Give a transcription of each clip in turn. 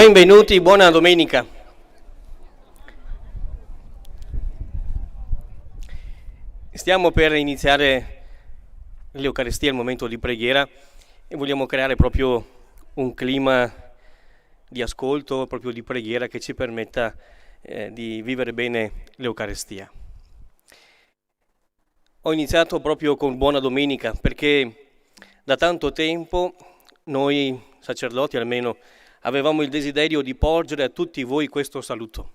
Benvenuti, buona domenica. Stiamo per iniziare l'Eucaristia, il momento di preghiera, e vogliamo creare proprio un clima di ascolto, proprio di preghiera che ci permetta di vivere bene l'Eucaristia. Ho iniziato proprio con buona domenica perché da tanto tempo noi sacerdoti almeno avevamo il desiderio di porgere a tutti voi questo saluto.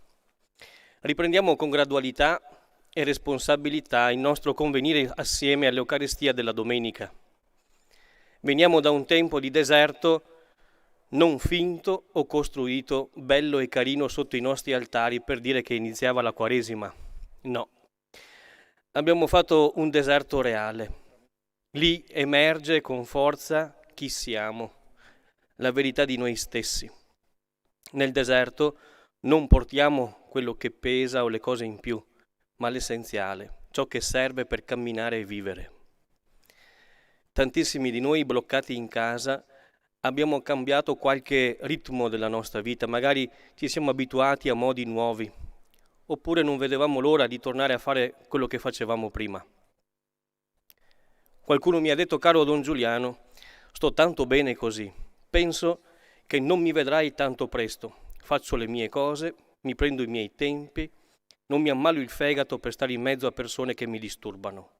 Riprendiamo con gradualità e responsabilità il nostro convenire assieme all'Eucaristia della domenica. Veniamo da un tempo di deserto non finto o costruito, bello e carino sotto i nostri altari per dire che iniziava la Quaresima. No. Abbiamo fatto un deserto reale. Lì emerge con forza chi siamo, la verità di noi stessi. Nel deserto non portiamo quello che pesa o le cose in più, ma l'essenziale, ciò che serve per camminare e vivere. Tantissimi di noi bloccati in casa abbiamo cambiato qualche ritmo della nostra vita, magari ci siamo abituati a modi nuovi, oppure non vedevamo l'ora di tornare a fare quello che facevamo prima. Qualcuno mi ha detto: caro Don Giuliano, sto tanto bene così, penso che non mi vedrai tanto presto, faccio le mie cose, mi prendo i miei tempi, non mi ammalo il fegato per stare in mezzo a persone che mi disturbano.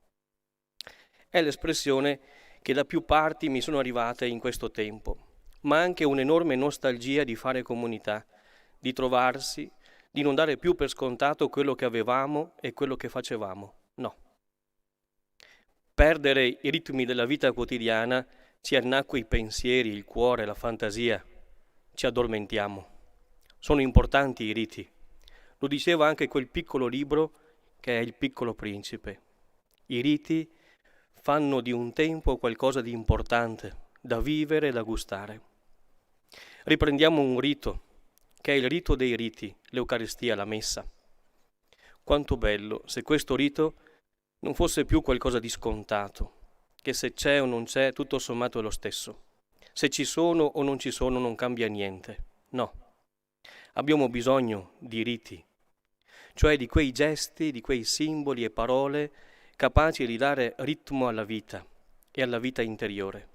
È l'espressione che da più parti mi sono arrivate in questo tempo, ma anche un'enorme nostalgia di fare comunità, di trovarsi, di non dare più per scontato quello che avevamo e quello che facevamo. No. Perdere i ritmi della vita quotidiana ci annacqua i pensieri, il cuore, la fantasia, ci addormentiamo. Sono importanti i riti. Lo diceva anche quel piccolo libro che è Il Piccolo Principe. I riti fanno di un tempo qualcosa di importante, da vivere e da gustare. Riprendiamo un rito, che è il rito dei riti, l'Eucaristia, la Messa. Quanto bello se questo rito non fosse più qualcosa di scontato, che se c'è o non c'è, tutto sommato è lo stesso. Se ci sono o non ci sono non cambia niente. No. Abbiamo bisogno di riti, cioè di quei gesti, di quei simboli e parole capaci di dare ritmo alla vita e alla vita interiore.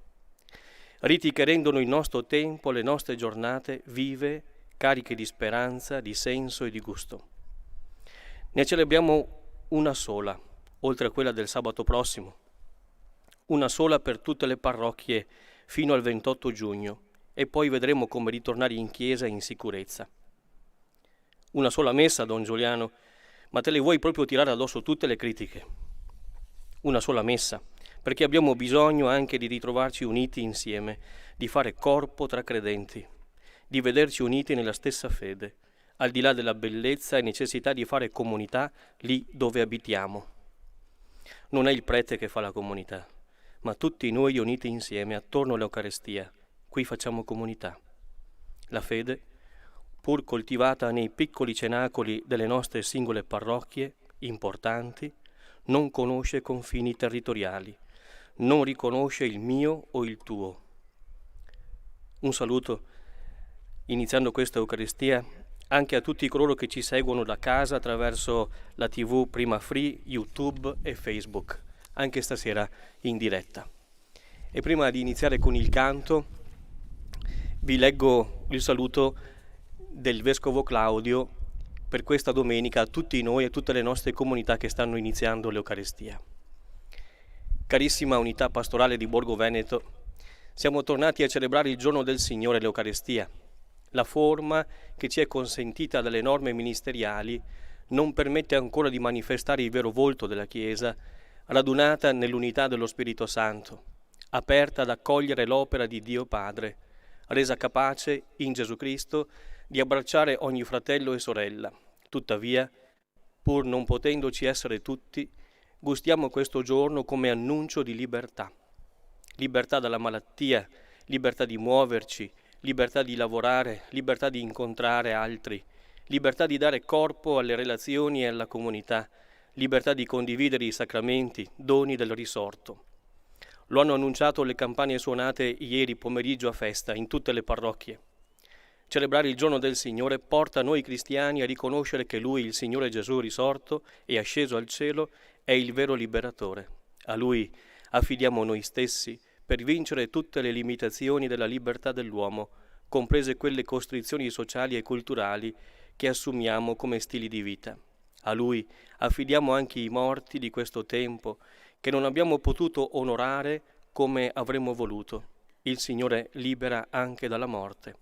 Riti che rendono il nostro tempo, le nostre giornate vive, cariche di speranza, di senso e di gusto. Ne celebriamo una sola, oltre a quella del sabato prossimo, una sola per tutte le parrocchie fino al 28 giugno e poi vedremo come ritornare in chiesa in sicurezza. Una sola messa, Don Giuliano, ma te le vuoi proprio tirare addosso tutte le critiche? Una sola messa, perché abbiamo bisogno anche di ritrovarci uniti insieme, di fare corpo tra credenti, di vederci uniti nella stessa fede, al di là della bellezza e necessità di fare comunità lì dove abitiamo. Non è il prete che fa la comunità, ma tutti noi uniti insieme attorno all'Eucaristia. Qui facciamo comunità. La fede, pur coltivata nei piccoli cenacoli delle nostre singole parrocchie, importanti, non conosce confini territoriali, non riconosce il mio o il tuo. Un saluto, iniziando questa Eucaristia, anche a tutti coloro che ci seguono da casa attraverso la TV Prima Free, YouTube e Facebook, anche stasera in diretta. E prima di iniziare con il canto, vi leggo il saluto del Vescovo Claudio per questa domenica a tutti noi e a tutte le nostre comunità che stanno iniziando l'Eucaristia. Carissima unità pastorale di Borgo Veneto, siamo tornati a celebrare il giorno del Signore, l'Eucaristia. La forma che ci è consentita dalle norme ministeriali non permette ancora di manifestare il vero volto della Chiesa, radunata nell'unità dello Spirito Santo, aperta ad accogliere l'opera di Dio Padre, resa capace in Gesù Cristo di abbracciare ogni fratello e sorella. Tuttavia, pur non potendoci essere tutti, gustiamo questo giorno come annuncio di libertà. Libertà dalla malattia, libertà di muoverci, libertà di lavorare, libertà di incontrare altri, libertà di dare corpo alle relazioni e alla comunità, libertà di condividere i sacramenti, doni del risorto. Lo hanno annunciato le campane suonate ieri pomeriggio a festa in tutte le parrocchie. Celebrare il giorno del Signore porta noi cristiani a riconoscere che Lui, il Signore Gesù risorto e asceso al cielo, è il vero liberatore. A Lui affidiamo noi stessi per vincere tutte le limitazioni della libertà dell'uomo, comprese quelle costrizioni sociali e culturali che assumiamo come stili di vita. A Lui affidiamo anche i morti di questo tempo che non abbiamo potuto onorare come avremmo voluto. Il Signore libera anche dalla morte.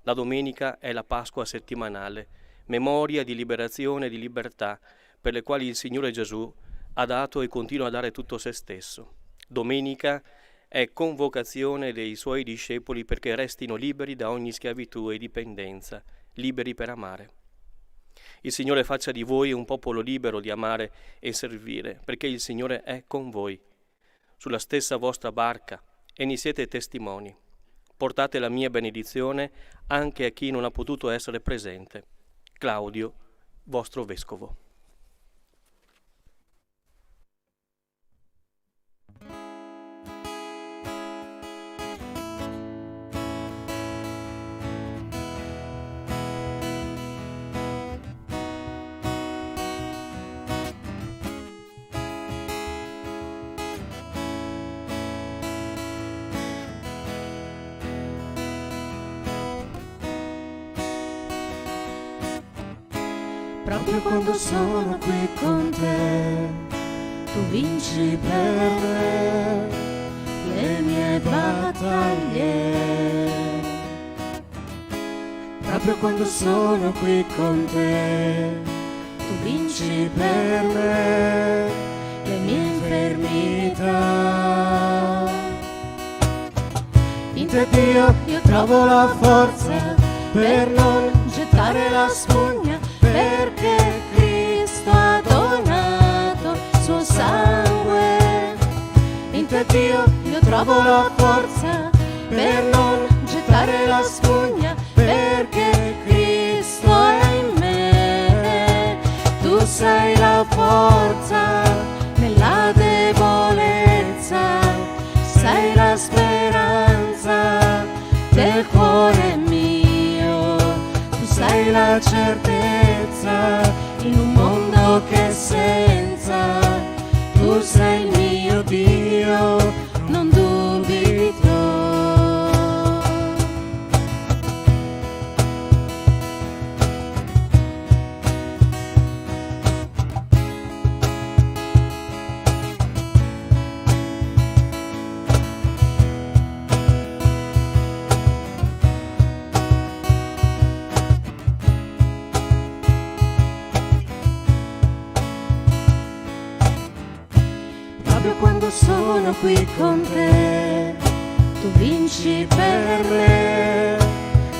La domenica è la Pasqua settimanale, memoria di liberazione e di libertà per le quali il Signore Gesù ha dato e continua a dare tutto se stesso. Domenica è convocazione dei Suoi discepoli perché restino liberi da ogni schiavitù e dipendenza, liberi per amare. Il Signore faccia di voi un popolo libero di amare e servire, perché il Signore è con voi, sulla stessa vostra barca, e ne siete testimoni. Portate la mia benedizione anche a chi non ha potuto essere presente. Claudio, vostro vescovo. Proprio quando sono qui con te, tu vinci per me le mie battaglie. Proprio quando sono qui con te, tu vinci per me le mie infermità. In te Dio io trovo la forza per non gettare la spugna, perché Cristo ha donato il suo sangue. In te Dio io trovo la forza per non gettare la spugna, perché Cristo è in me. Tu sei la forza nella debolezza, sei la speranza del cuore mio, tu sei la certezza in un mondo che è senza, tu sei il mio Dio, non dubito. Proprio quando sono qui con te, tu vinci per me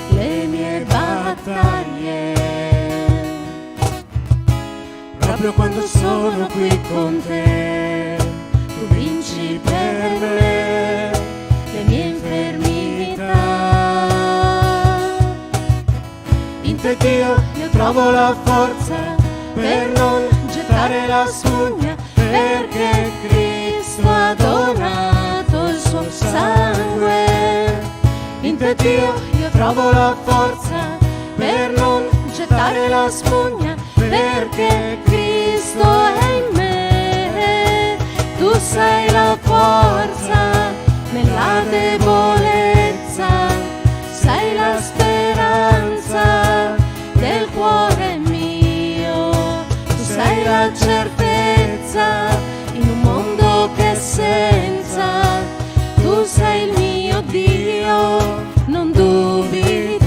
le mie battaglie. Proprio quando sono qui con te, tu vinci per me le mie infermità. In te Dio io trovo la forza per non gettare la spugna, perché Cristo ha donato il suo sangue. In te Dio io trovo la forza per non gettare la spugna, perché Cristo è in me. Tu sei la forza nella debolezza, sei la speranza del cuore mio, tu sei la certezza in un mondo che è senza, tu sei il mio Dio, non dubito.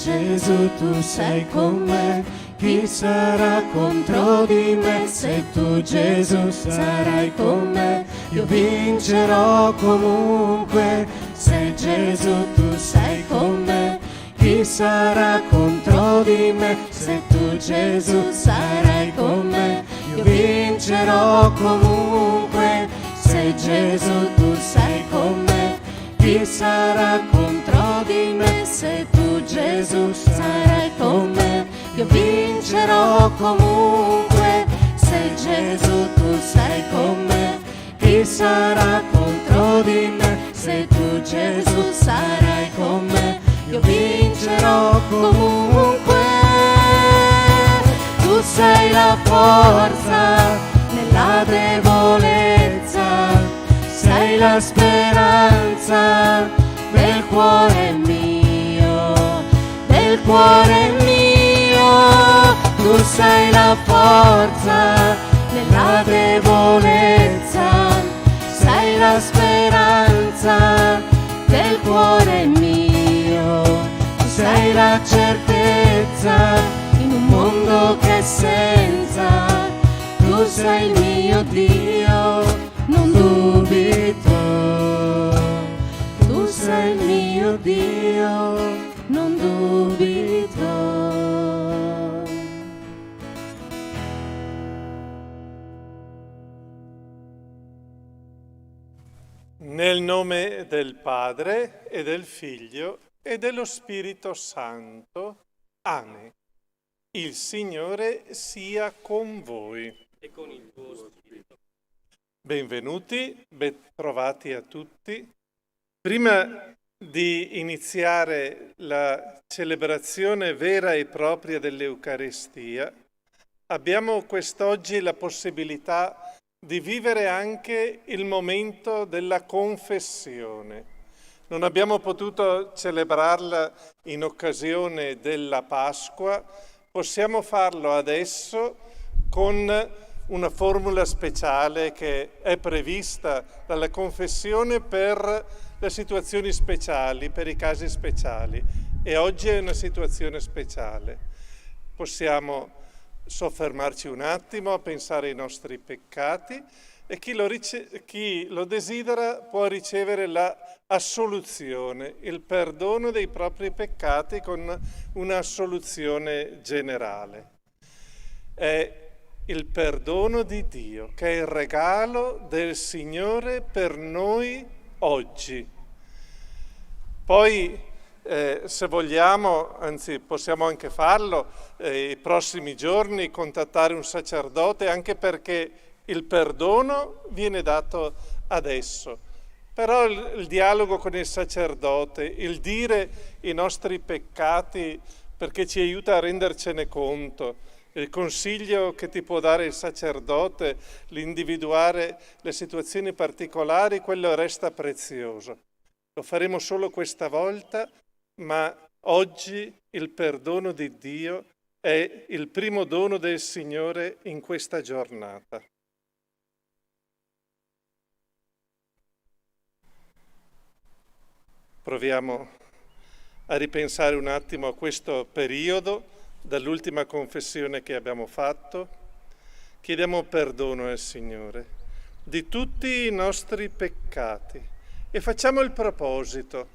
Gesù, tu sei con me, chi sarà contro di me? Se tu, Gesù, sarai con me, io vincerò comunque. Se Gesù, tu sei con me, chi sarà contro di me? Se tu, tu Gesù sarai con me, io vincerò comunque. Se Gesù tu sei con me, chi sarà contro di me? Se tu Gesù sarai con me, io vincerò comunque. Se Gesù tu sei con me, chi sarà contro di me? Se tu Gesù sarai con me, io vincerò comunque. Tu sei la forza nella debolezza, sei la speranza del cuore mio, del cuore mio. Tu sei la forza nella debolezza, sei la speranza del cuore mio. Tu sei la certezza in un mondo che è senza. Tu sei il mio Dio, non dubito. Tu sei il mio Dio, non dubito. Nel nome del Padre e del Figlio e dello Spirito Santo. Amen. Il Signore sia con voi. E con il tuo spirito. Benvenuti, ben trovati a tutti. Prima di iniziare la celebrazione vera e propria dell'Eucaristia, abbiamo quest'oggi la possibilità di vivere anche il momento della confessione. Non abbiamo potuto celebrarla in occasione della Pasqua, possiamo farlo adesso con una formula speciale che è prevista dalla confessione per le situazioni speciali, per i casi speciali. E oggi è una situazione speciale. Possiamo soffermarci un attimo a pensare ai nostri peccati e chi lo desidera può ricevere la assoluzione, il perdono dei propri peccati con una assoluzione generale. È il perdono di Dio, che è il regalo del Signore per noi oggi. Poi, se vogliamo, anzi possiamo anche farlo, i prossimi giorni contattare un sacerdote, anche perché il perdono viene dato adesso. Però il dialogo con il sacerdote, il dire i nostri peccati perché ci aiuta a rendercene conto, il consiglio che ti può dare il sacerdote, l'individuare le situazioni particolari, quello resta prezioso. Lo faremo solo questa volta, ma oggi il perdono di Dio è il primo dono del Signore in questa giornata. Proviamo a ripensare un attimo a questo periodo, dall'ultima confessione che abbiamo fatto. Chiediamo perdono al Signore di tutti i nostri peccati e facciamo il proposito: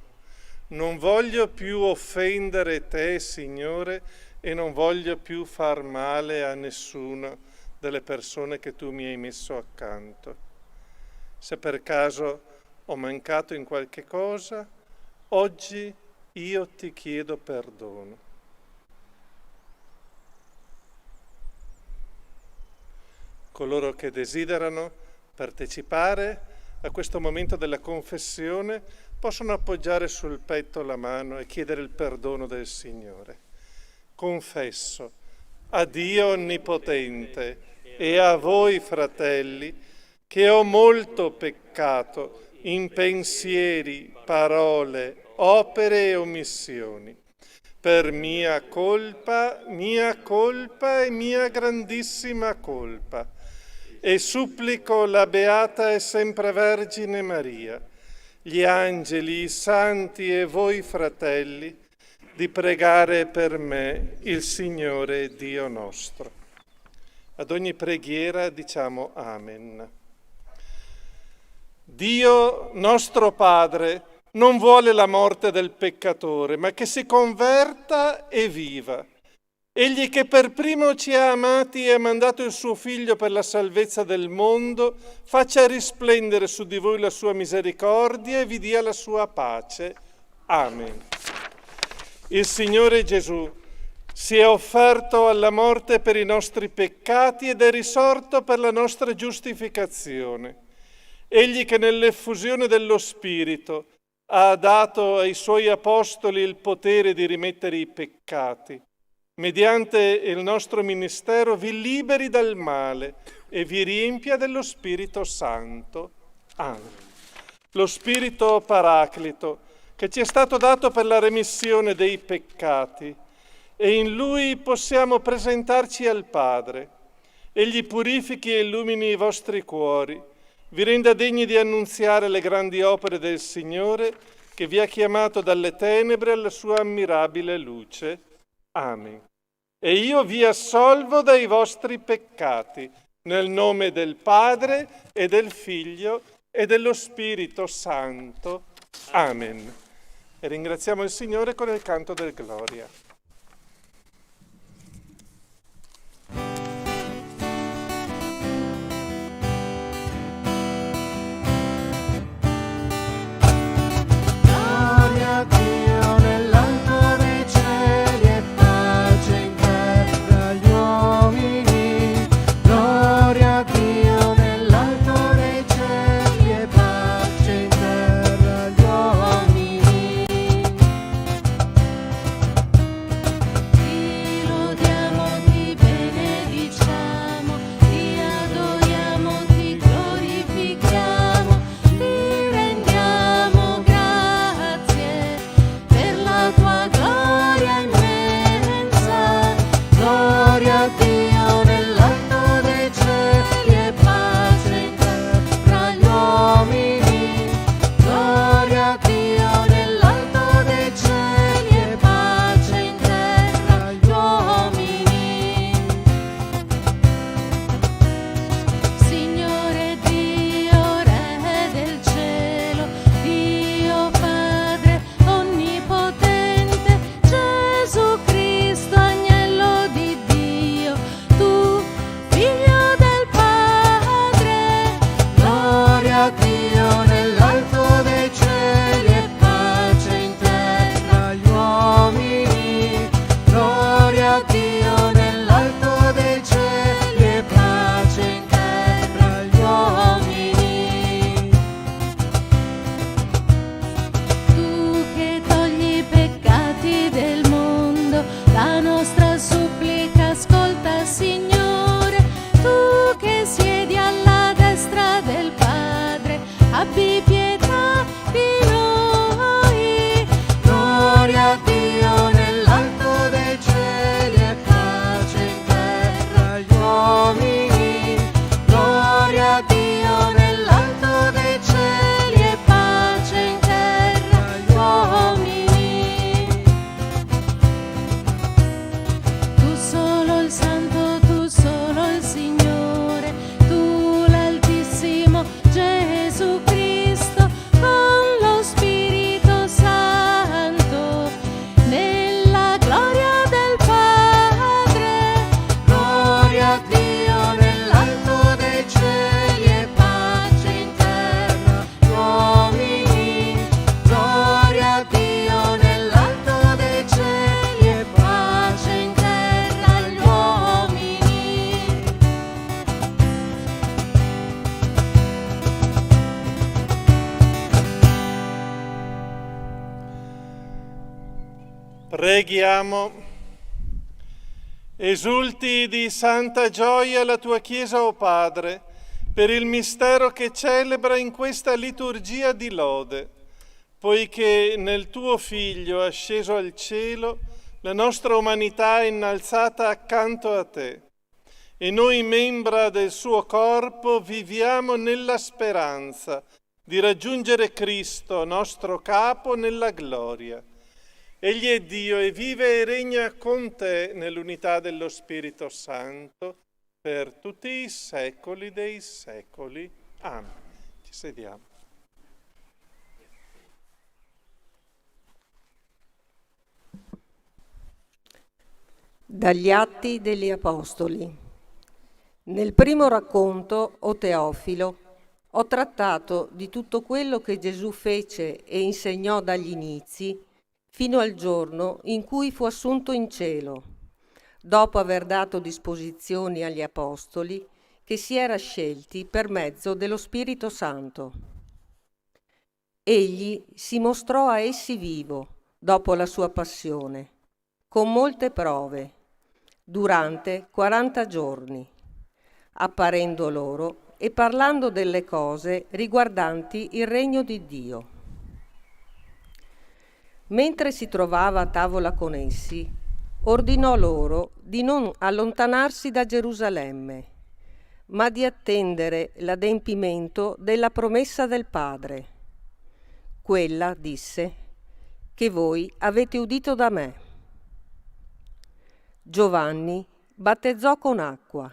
non voglio più offendere te, Signore, e non voglio più far male a nessuna delle persone che tu mi hai messo accanto. Se per caso ho mancato in qualche cosa, oggi io ti chiedo perdono. Coloro che desiderano partecipare a questo momento della confessione possono appoggiare sul petto la mano e chiedere il perdono del Signore. Confesso a Dio Onnipotente e a voi, fratelli, che ho molto peccato in pensieri, parole, opere e omissioni, per mia colpa e mia grandissima colpa. E supplico la Beata e Sempre Vergine Maria, gli angeli, i santi e voi fratelli, di pregare per me il Signore Dio nostro. Ad ogni preghiera diciamo Amen. Dio nostro Padre non vuole la morte del peccatore, ma che si converta e viva. Egli che per primo ci ha amati e ha mandato il suo Figlio per la salvezza del mondo, faccia risplendere su di voi la sua misericordia e vi dia la sua pace. Amen. Il Signore Gesù si è offerto alla morte per i nostri peccati ed è risorto per la nostra giustificazione. Egli che nell'effusione dello Spirito ha dato ai Suoi Apostoli il potere di rimettere i peccati, mediante il nostro ministero vi liberi dal male e vi riempia dello Spirito Santo. Amen. Lo Spirito Paraclito, che ci è stato dato per la remissione dei peccati, e in Lui possiamo presentarci al Padre. Egli purifichi e illumini i vostri cuori, vi renda degni di annunziare le grandi opere del Signore, che vi ha chiamato dalle tenebre alla sua ammirabile luce. Amen. E io vi assolvo dai vostri peccati, nel nome del Padre e del Figlio e dello Spirito Santo. Amen. E ringraziamo il Signore con il canto del Gloria. Gloria a Dio nell'alto dei cieli e pace in terra agli uomini. Gloria a Dio nell'alto dei cieli e pace in terra agli uomini. Ti lodiamo, ti benediciamo, ti adoriamo, ti glorifichiamo, ti rendiamo grazie per la tua gloria immensa. Gloria a Dio nell'alto dei cieli e pace in terra agli uomini. Gloria a Dio nell'alto dei cieli e pace in terra agli uomini. Signore Dio, Re del cielo, Dio Padre onnipotente, Gesù Cristo, agnello di Dio, tu, Figlio del Padre. Gloria a Dio nell'alto dei cieli e pace in terra agli uomini. Gloria a Dio nell'alto dei cieli e pace in terra agli uomini. Tu che togli i peccati del mondo, la nostra supplica ascolta, Signore. Tu che siedi alla destra del Padre, abbi pietà di noi. Gloria a Dio nell'alto dei cieli e pace in terra agli uomini. Gloria a Dio nell'alto dei cieli e pace in terra agli uomini. Tu solo il Santo, tu solo il Signore, tu l'Altissimo Gesù Cristo, con lo Spirito Santo, nella gloria del Padre. Gloria a Dio nell'alto dei cieli e pace in terra agli uomini. Gloria a Dio nell'alto dei cieli e pace in terra agli uomini. Preghiamo. Esulti di santa gioia la tua Chiesa, o Padre, per il mistero che celebra in questa liturgia di lode, poiché nel tuo Figlio asceso al cielo la nostra umanità è innalzata accanto a te, e noi membra del suo corpo viviamo nella speranza di raggiungere Cristo, nostro capo, nella gloria. Egli è Dio e vive e regna con te nell'unità dello Spirito Santo per tutti i secoli dei secoli. Amen. Ci sediamo. Dagli Atti degli Apostoli. Nel primo racconto, o Teofilo, ho trattato di tutto quello che Gesù fece e insegnò dagli inizi fino al giorno in cui fu assunto in cielo, dopo aver dato disposizioni agli Apostoli che si era scelti per mezzo dello Spirito Santo. Egli si mostrò a essi vivo dopo la sua passione, con molte prove, durante 40 giorni, apparendo loro e parlando delle cose riguardanti il regno di Dio. Mentre si trovava a tavola con essi, ordinò loro di non allontanarsi da Gerusalemme, ma di attendere l'adempimento della promessa del Padre. Quella, disse, che voi avete udito da me. Giovanni battezzò con acqua,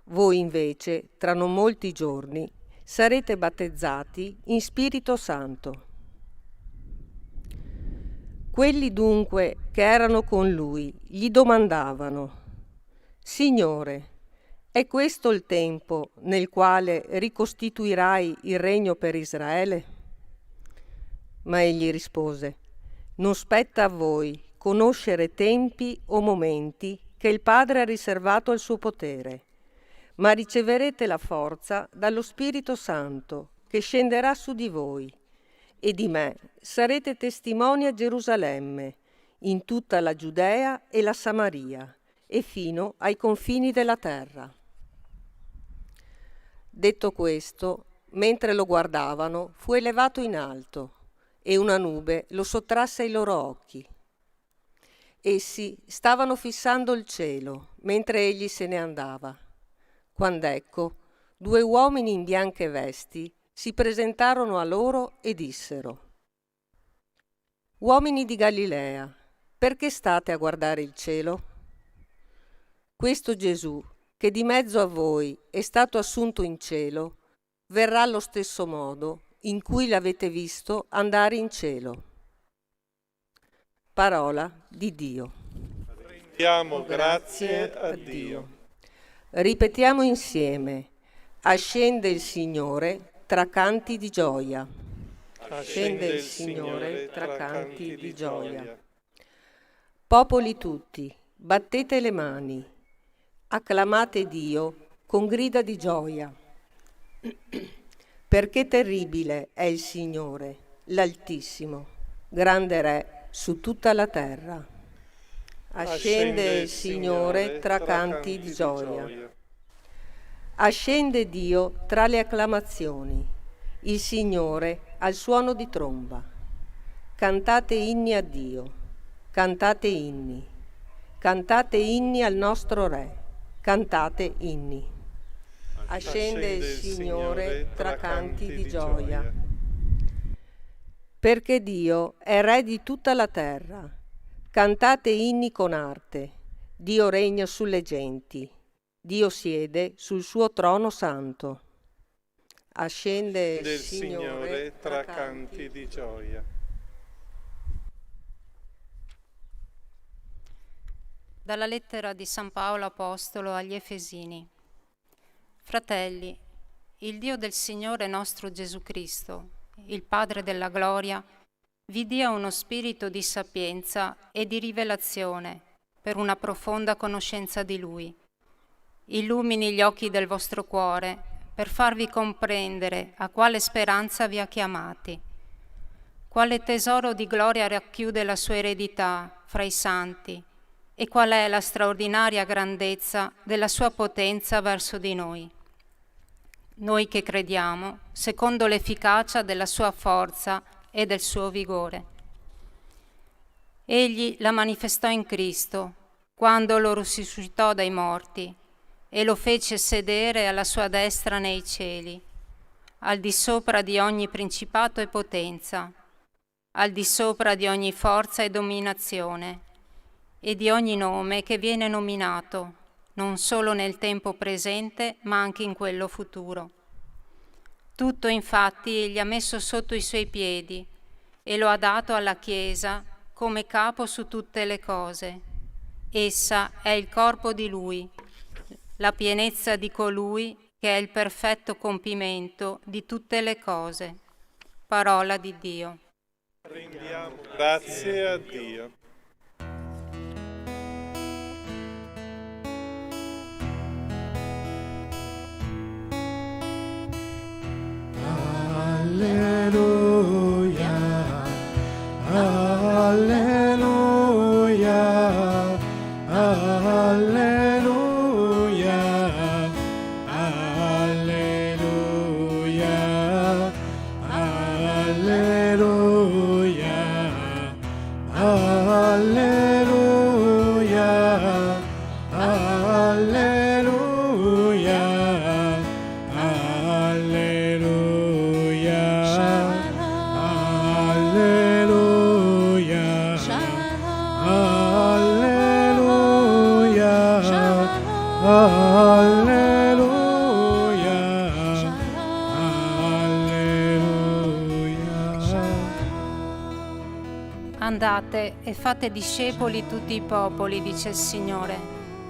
voi invece, tra non molti giorni, sarete battezzati in Spirito Santo. Quelli dunque che erano con lui gli domandavano: Signore, è questo il tempo nel quale ricostituirai il regno per Israele? Ma egli rispose: non spetta a voi conoscere tempi o momenti che il Padre ha riservato al suo potere, ma riceverete la forza dallo Spirito Santo che scenderà su di voi, e di me sarete testimoni a Gerusalemme, in tutta la Giudea e la Samaria, e fino ai confini della terra. Detto questo, mentre lo guardavano, fu elevato in alto, e una nube lo sottrasse ai loro occhi. Essi stavano fissando il cielo, mentre egli se ne andava, quando ecco, 2 uomini in bianche vesti si presentarono a loro e dissero: Uomini di Galilea, perché state a guardare il cielo? Questo Gesù, che di mezzo a voi è stato assunto in cielo, verrà allo stesso modo in cui l'avete visto andare in cielo. Parola di Dio. Rendiamo grazie a Dio. Ripetiamo insieme: ascende il Signore tra canti di gioia. Ascende il Signore tra canti di gioia. Popoli tutti, battete le mani, acclamate Dio con grida di gioia. Perché terribile è il Signore, l'Altissimo, grande Re su tutta la terra. Ascende il Signore tra canti di gioia. Ascende Dio tra le acclamazioni, il Signore al suono di tromba. Cantate inni a Dio, cantate inni al nostro Re, cantate inni. Ascende il Signore tra canti di gioia. Perché Dio è Re di tutta la terra. Cantate inni con arte. Dio regna sulle genti. Dio siede sul suo trono santo. Ascende il Signore tra canti di gioia. Dalla lettera di San Paolo Apostolo agli Efesini. Fratelli, il Dio del Signore nostro Gesù Cristo, il Padre della gloria, vi dia uno spirito di sapienza e di rivelazione per una profonda conoscenza di Lui. Illumini gli occhi del vostro cuore per farvi comprendere a quale speranza vi ha chiamati, quale tesoro di gloria racchiude la sua eredità fra i santi e qual è la straordinaria grandezza della sua potenza verso di noi. Noi che crediamo, secondo l'efficacia della sua forza e del suo vigore. Egli la manifestò in Cristo, quando lo risuscitò dai morti e lo fece sedere alla sua destra nei cieli, al di sopra di ogni principato e potenza, al di sopra di ogni forza e dominazione, e di ogni nome che viene nominato, non solo nel tempo presente, ma anche in quello futuro. Tutto infatti egli ha messo sotto i suoi piedi e lo ha dato alla Chiesa come capo su tutte le cose. Essa è il corpo di Lui, la pienezza di colui che è il perfetto compimento di tutte le cose. Parola di Dio. Rendiamo grazie a Dio. Alleluia, alleluia, alleluia, alleluia, alleluia, alleluia, alleluia, alleluia, alleluia, alleluia, alleluia. Andate e fate discepoli tutti i popoli, dice il Signore.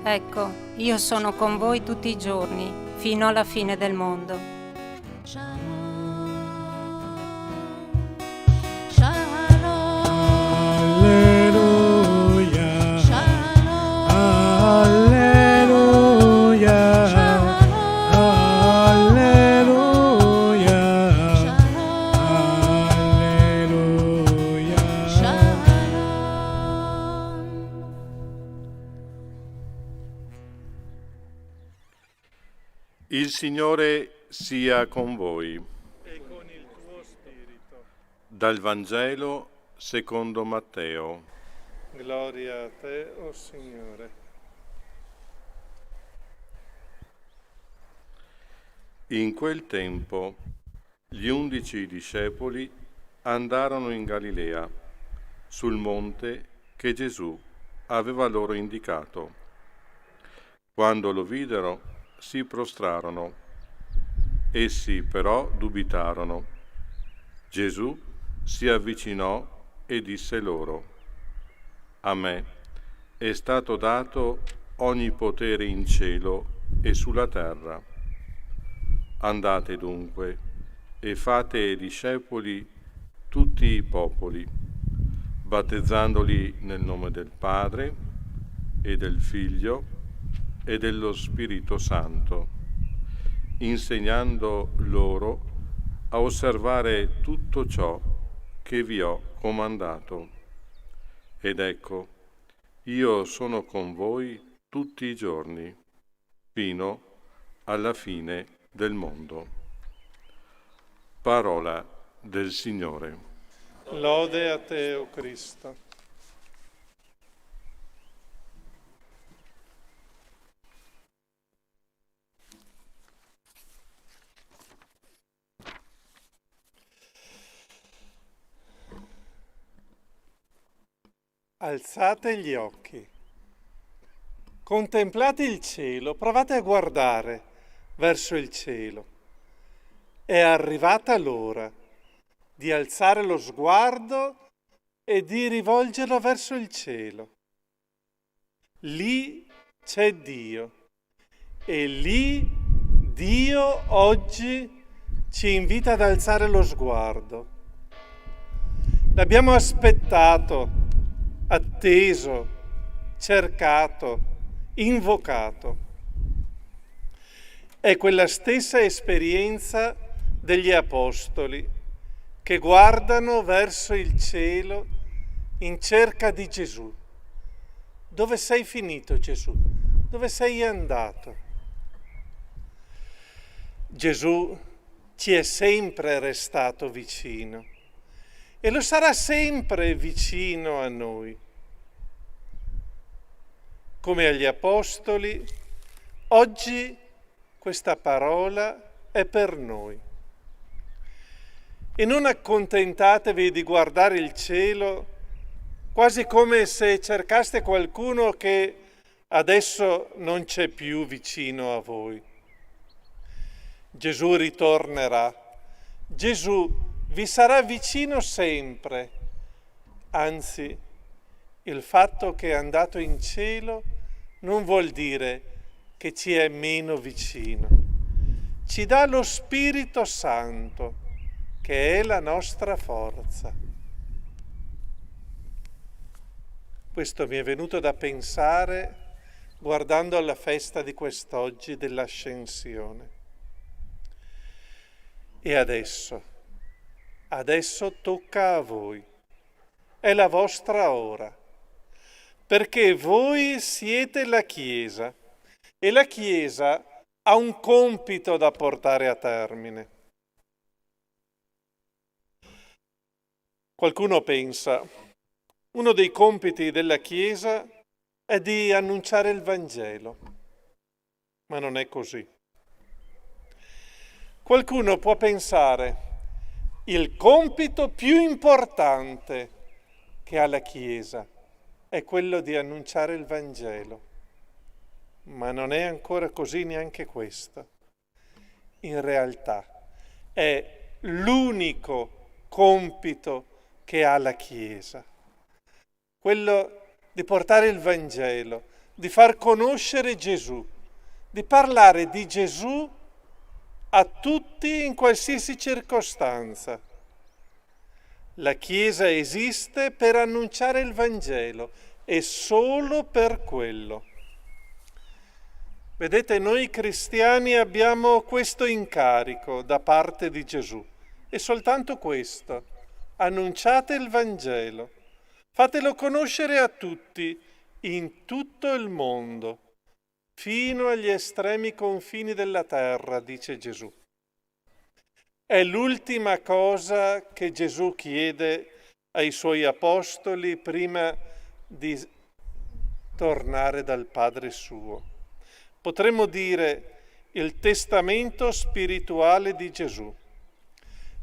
Ecco, io sono con voi tutti i giorni, fino alla fine del mondo. Alleluia, alleluia, alleluia, alleluia. Il Signore sia con voi. E con il tuo spirito. Dal Vangelo secondo Matteo. Gloria a te, o Signore. In quel tempo gli 11 discepoli andarono in Galilea, sul monte che Gesù aveva loro indicato. Quando lo videro, si prostrarono. Essi però dubitarono. Gesù si avvicinò e disse loro: A me è stato dato ogni potere in cielo e sulla terra. Andate dunque e fate discepoli tutti i popoli, battezzandoli nel nome del Padre e del Figlio e dello Spirito Santo, insegnando loro a osservare tutto ciò che vi ho comandato. Ed ecco, io sono con voi tutti i giorni, fino alla fine del mondo. Parola del Signore. Lode a te, o Cristo. Alzate gli occhi, contemplate il cielo, provate a guardare verso il cielo. È arrivata l'ora di alzare lo sguardo e di rivolgerlo verso il cielo. Lì c'è Dio e lì Dio oggi ci invita ad alzare lo sguardo. L'abbiamo aspettato, atteso, cercato, invocato. È quella stessa esperienza degli apostoli che guardano verso il cielo in cerca di Gesù. Dove sei finito, Gesù? Dove sei andato? Gesù ci è sempre restato vicino e lo sarà sempre vicino a noi. Come agli apostoli, oggi questa parola è per noi. E non accontentatevi di guardare il cielo quasi come se cercaste qualcuno che adesso non c'è più vicino a voi. Gesù ritornerà. Gesù vi sarà vicino sempre, anzi, il fatto che è andato in cielo non vuol dire che ci è meno vicino. Ci dà lo Spirito Santo, che è la nostra forza. Questo mi è venuto da pensare guardando alla festa di quest'oggi dell'Ascensione. E adesso tocca a voi. È la vostra ora, perché voi siete la Chiesa e la Chiesa ha un compito da portare a termine. Qualcuno pensa, uno dei compiti della Chiesa è di annunciare il Vangelo, ma non è così. Qualcuno può pensare, il compito più importante che ha la Chiesa è quello di annunciare il Vangelo, ma non è ancora così neanche questo. In realtà è l'unico compito che ha la Chiesa, quello di portare il Vangelo, di far conoscere Gesù, di parlare di Gesù a tutti in qualsiasi circostanza. La Chiesa esiste per annunciare il Vangelo e solo per quello. Vedete, noi cristiani abbiamo questo incarico da parte di Gesù e soltanto questo. Annunciate il Vangelo, fatelo conoscere a tutti in tutto il mondo, fino agli estremi confini della terra, dice Gesù. È l'ultima cosa che Gesù chiede ai suoi apostoli prima di tornare dal Padre suo. Potremmo dire il testamento spirituale di Gesù.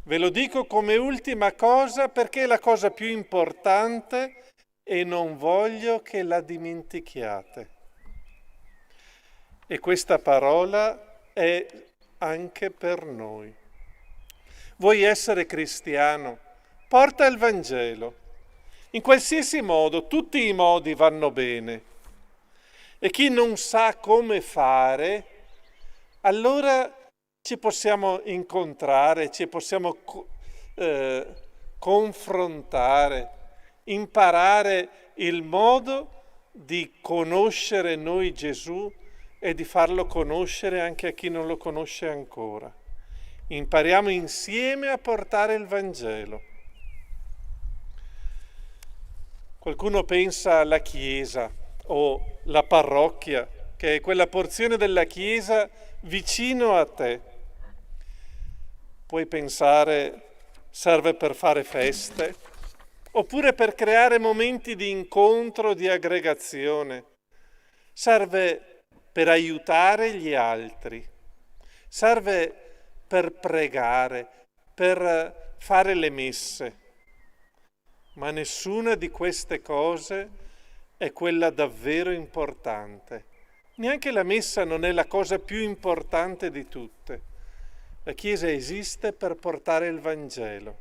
Ve lo dico come ultima cosa perché è la cosa più importante e non voglio che la dimentichiate. E questa parola è anche per noi. Vuoi essere cristiano? Porta il Vangelo. In qualsiasi modo, tutti i modi vanno bene. E chi non sa come fare, allora ci possiamo incontrare, ci possiamo confrontare, imparare il modo di conoscere noi Gesù e di farlo conoscere anche a chi non lo conosce ancora. Impariamo insieme a portare il Vangelo. Qualcuno pensa alla Chiesa o la parrocchia, che è quella porzione della Chiesa vicino a te. Puoi pensare serve per fare feste, oppure per creare momenti di incontro, di aggregazione. Serve per aiutare gli altri, serve per pregare, per fare le messe. Ma nessuna di queste cose è quella davvero importante. Neanche la messa non è la cosa più importante di tutte. La Chiesa esiste per portare il Vangelo.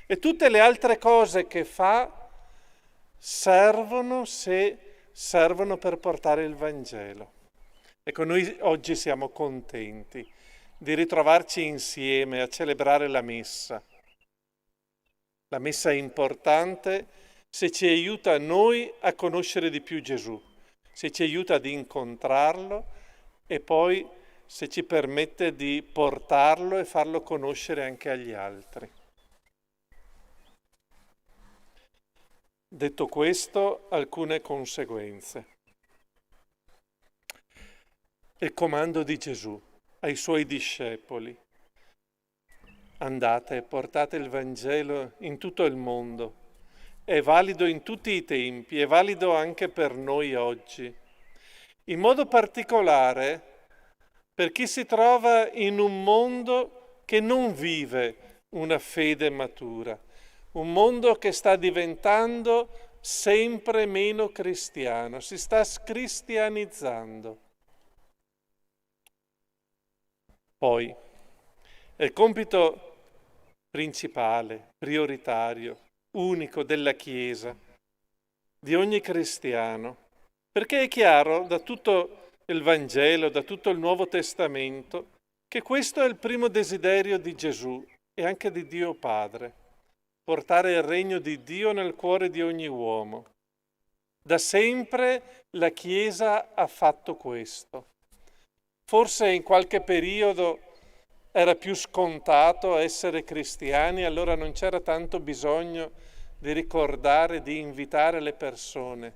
E tutte le altre cose che fa servono se servono per portare il Vangelo. Ecco, noi oggi siamo contenti di ritrovarci insieme a celebrare la messa. La messa è importante se ci aiuta a noi a conoscere di più Gesù, se ci aiuta ad incontrarlo e poi se ci permette di portarlo e farlo conoscere anche agli altri. Detto questo, alcune conseguenze. Il comando di Gesù ai suoi discepoli. Andate e portate il Vangelo in tutto il mondo. È valido in tutti i tempi, è valido anche per noi oggi. In modo particolare per chi si trova in un mondo che non vive una fede matura, un mondo che sta diventando sempre meno cristiano, si sta scristianizzando. Poi, il compito principale, prioritario, unico della Chiesa, di ogni cristiano, perché è chiaro da tutto il Vangelo, da tutto il Nuovo Testamento, che questo è il primo desiderio di Gesù e anche di Dio Padre, portare il regno di Dio nel cuore di ogni uomo. Da sempre la Chiesa ha fatto questo. Forse in qualche periodo era più scontato essere cristiani, allora non c'era tanto bisogno di ricordare, di invitare le persone.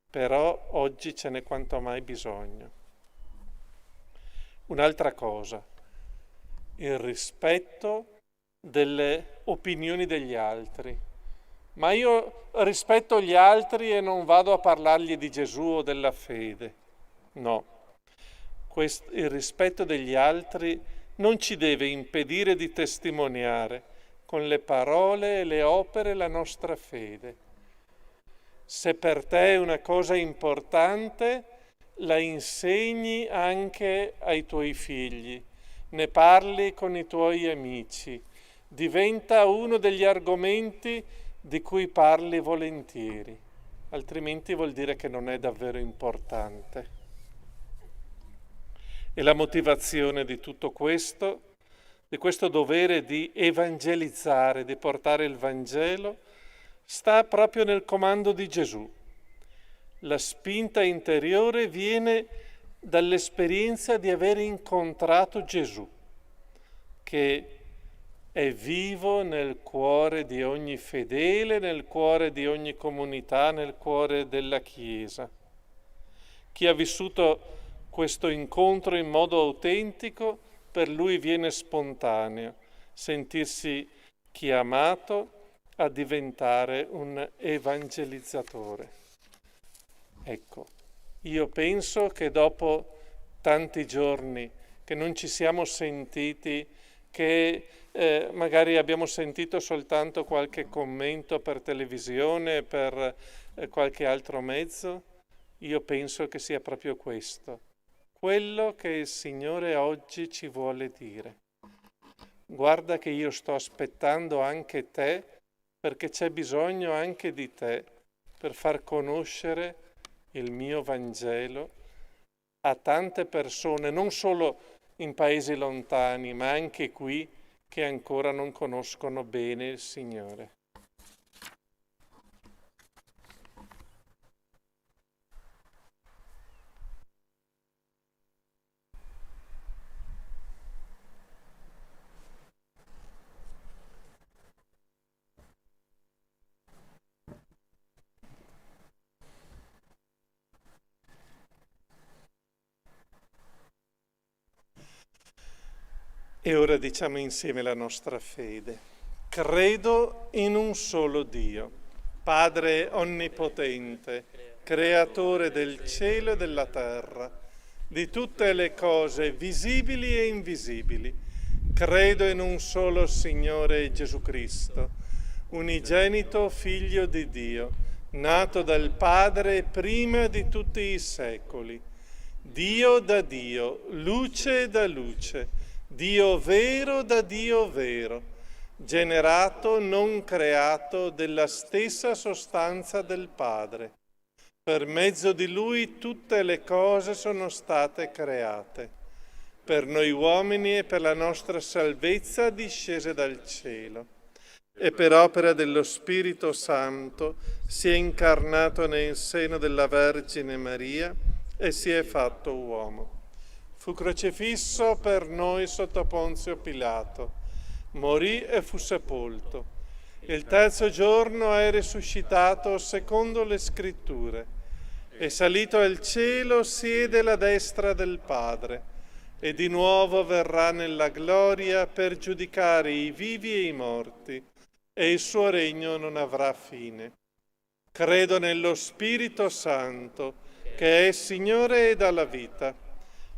Però oggi ce n'è quanto mai bisogno. Un'altra cosa, il rispetto delle opinioni degli altri. Ma io rispetto gli altri e non vado a parlargli di Gesù o della fede. No. Il rispetto degli altri non ci deve impedire di testimoniare con le parole e le opere la nostra fede. Se per te è una cosa importante, la insegni anche ai tuoi figli, ne parli con i tuoi amici, diventa uno degli argomenti di cui parli volentieri, altrimenti vuol dire che non è davvero importante. E la motivazione di tutto questo, di questo dovere di evangelizzare, di portare il Vangelo, sta proprio nel comando di Gesù. La spinta interiore viene dall'esperienza di aver incontrato Gesù, che è vivo nel cuore di ogni fedele, nel cuore di ogni comunità, nel cuore della Chiesa. Chi ha vissuto questo incontro in modo autentico, per lui viene spontaneo sentirsi chiamato a diventare un evangelizzatore. Ecco, io penso che dopo tanti giorni che non ci siamo sentiti, che magari abbiamo sentito soltanto qualche commento per televisione, per qualche altro mezzo, io penso che sia proprio questo, quello che il Signore oggi ci vuole dire. Guarda che io sto aspettando anche te, perché c'è bisogno anche di te per far conoscere il mio Vangelo a tante persone, non solo in paesi lontani, ma anche qui, che ancora non conoscono bene il Signore. E ora diciamo insieme la nostra fede. Credo in un solo Dio, Padre onnipotente, creatore del cielo e della terra, di tutte le cose visibili e invisibili. Credo in un solo Signore Gesù Cristo, unigenito Figlio di Dio, nato dal Padre prima di tutti i secoli, Dio da Dio, luce da luce, Dio vero da Dio vero, generato, non creato, della stessa sostanza del Padre. Per mezzo di Lui tutte le cose sono state create. Per noi uomini e per la nostra salvezza discese dal cielo. E per opera dello Spirito Santo si è incarnato nel seno della Vergine Maria e si è fatto uomo. Fu crocifisso per noi sotto Ponzio Pilato, morì e fu sepolto. Il terzo giorno è risuscitato secondo le Scritture. È salito al cielo, siede alla destra del Padre e di nuovo verrà nella gloria per giudicare i vivi e i morti, e il suo regno non avrà fine. Credo nello Spirito Santo, che è Signore e dà la vita,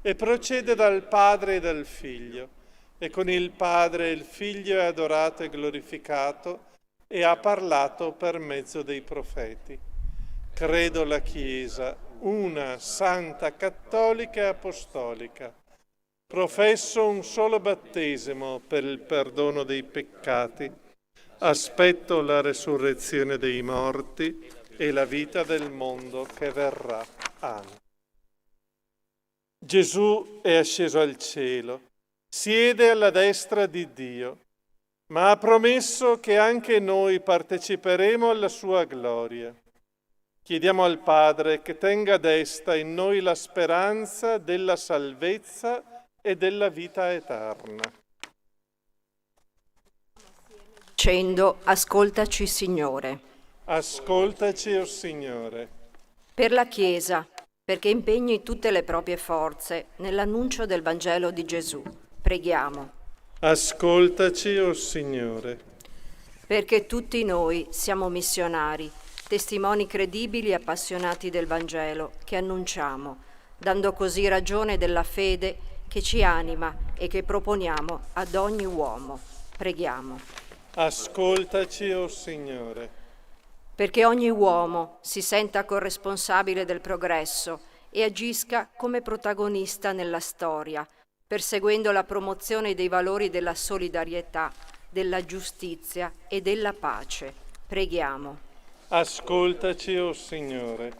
e procede dal Padre e dal Figlio, e con il Padre e il Figlio è adorato e glorificato, e ha parlato per mezzo dei profeti. Credo la Chiesa, una, santa, cattolica e apostolica. Professo un solo battesimo per il perdono dei peccati. Aspetto la resurrezione dei morti e la vita del mondo che verrà. Amen. Gesù è asceso al cielo, siede alla destra di Dio, ma ha promesso che anche noi parteciperemo alla sua gloria. Chiediamo al Padre che tenga desta in noi la speranza della salvezza e della vita eterna. Dicendo: ascoltaci, Signore. Ascoltaci, o Signore. Per la Chiesa, perché impegni tutte le proprie forze nell'annuncio del Vangelo di Gesù, preghiamo. Ascoltaci, o Signore. Perché tutti noi siamo missionari, testimoni credibili e appassionati del Vangelo che annunciamo, dando così ragione della fede che ci anima e che proponiamo ad ogni uomo. Preghiamo. Ascoltaci, o Signore. Perché ogni uomo si senta corresponsabile del progresso e agisca come protagonista nella storia, perseguendo la promozione dei valori della solidarietà, della giustizia e della pace. Preghiamo. Ascoltaci, o Signore.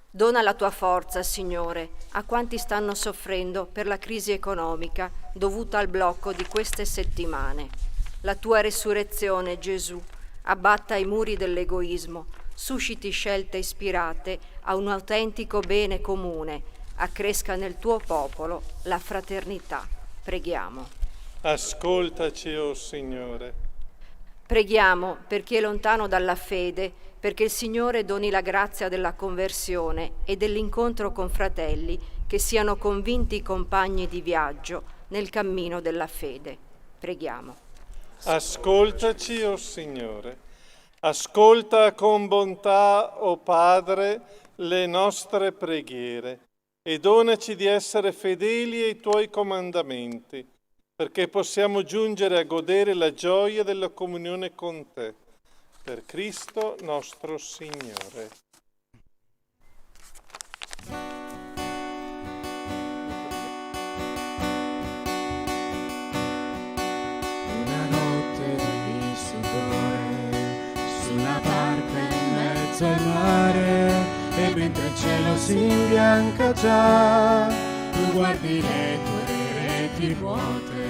Dona la tua forza, Signore, a quanti stanno soffrendo per la crisi economica dovuta al blocco di queste settimane. La tua resurrezione, Gesù, abbatta i muri dell'egoismo, susciti scelte ispirate a un autentico bene comune, accresca nel tuo popolo la fraternità. Preghiamo. Ascoltaci, o Signore. Preghiamo per chi è lontano dalla fede, perché il Signore doni la grazia della conversione e dell'incontro con fratelli che siano convinti compagni di viaggio nel cammino della fede. Preghiamo. Ascoltaci, o Signore. Ascolta con bontà, o Padre, le nostre preghiere e donaci di essere fedeli ai tuoi comandamenti, perché possiamo giungere a godere la gioia della comunione con te. Per Cristo nostro Signore. Una notte di sudore sulla barca in mezzo al mare, e mentre il cielo si imbianca già, tu guardi le tue reti vuote,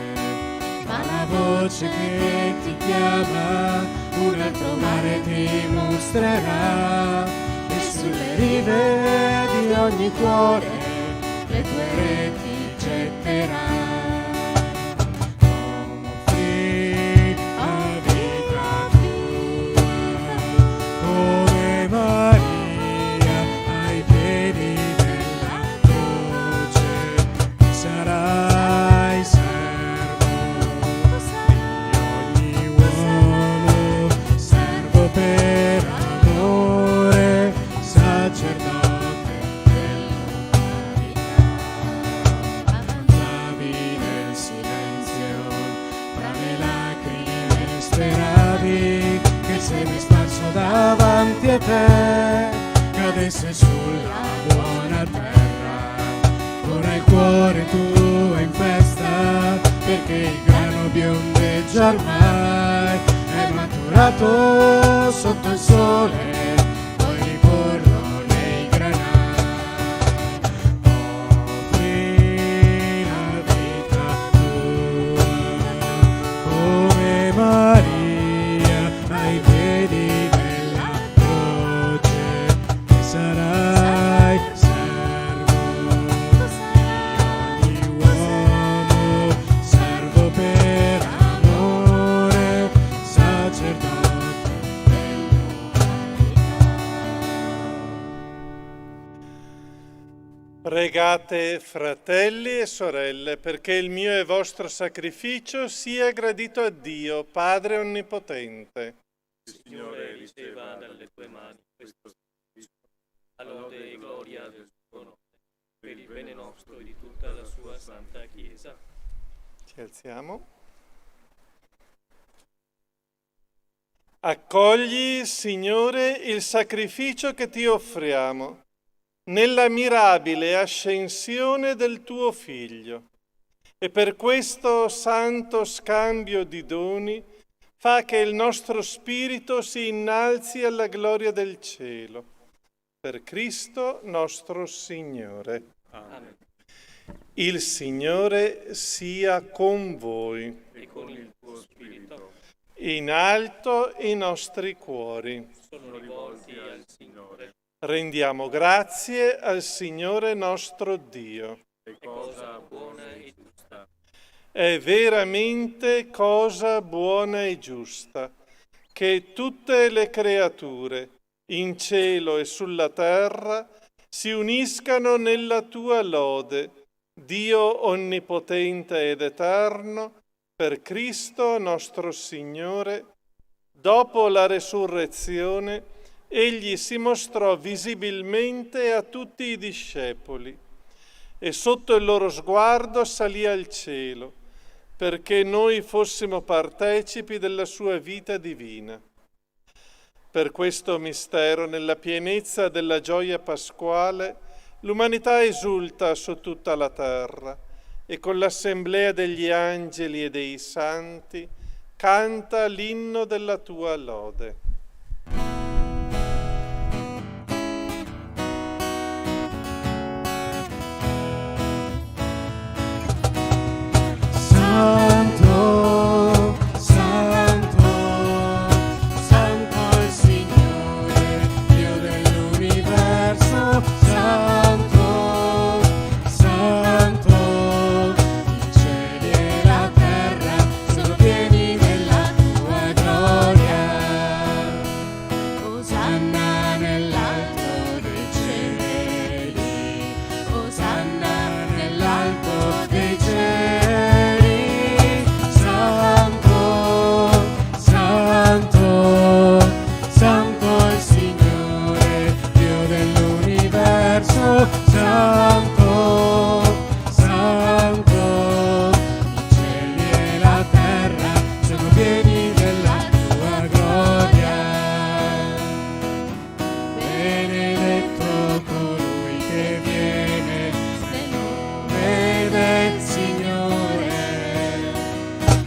ma la voce che ti chiama un altro mare ti mostrerà, e sulle rive di ogni cuore le tue reti getterà. Offri la vita tua come Maria ai piedi della croce, sarai servo di ogni uomo, servo per amore, sacerdote dell'umanità. Avanzavi nel silenzio, tra le lacrime speravi che il seme sparso davanti a te cadesse sulla buona terra. Ora il cuore tuo è in festa, perché il grano biondeggia ormai, è maturato sotto il sole, puoi riporlo nei granai. Offri la vita tua come Maria ai piedi della croce, e sarai servo di ogni uomo, servo per amore, sacerdote dell'umanità. Pregate, fratelli e sorelle, perché il mio e vostro sacrificio sia gradito a Dio, Padre Onnipotente. Signore, riceva dalle tue mani questo sacrificio, a lode e gloria del suo nome, per il bene nostro e di tutta la sua santa Chiesa. Ci alziamo. Accogli, Signore, il sacrificio che ti offriamo, nella mirabile ascensione del tuo Figlio, e per questo santo scambio di doni fa che il nostro spirito si innalzi alla gloria del cielo. Per Cristo nostro Signore. Amen. Il Signore sia con voi. E con il tuo spirito. In alto i nostri cuori. Sono rivolti al Signore. Rendiamo grazie al Signore nostro Dio. È cosa buona e giusta. È veramente cosa buona e giusta che tutte le creature, in cielo e sulla terra, si uniscano nella tua lode, Dio onnipotente ed eterno, per Cristo nostro Signore. Dopo la resurrezione, egli si mostrò visibilmente a tutti i discepoli e sotto il loro sguardo salì al cielo, perché noi fossimo partecipi della sua vita divina. Per questo mistero, nella pienezza della gioia pasquale, l'umanità esulta su tutta la terra e con l'assemblea degli angeli e dei santi canta l'inno della tua lode. Santo, Santo, Santo il Signore, Dio dell'universo. Santo, Santo, i cieli e la terra sono pieni della tua gloria. Osanna nell'alto dei cieli, Osanna nell'alto dei cieli. Santo il Signore, Dio dell'universo. Santo, Santo, i cieli e la terra sono pieni della tua gloria. Benedetto colui che viene nel nome del Signore.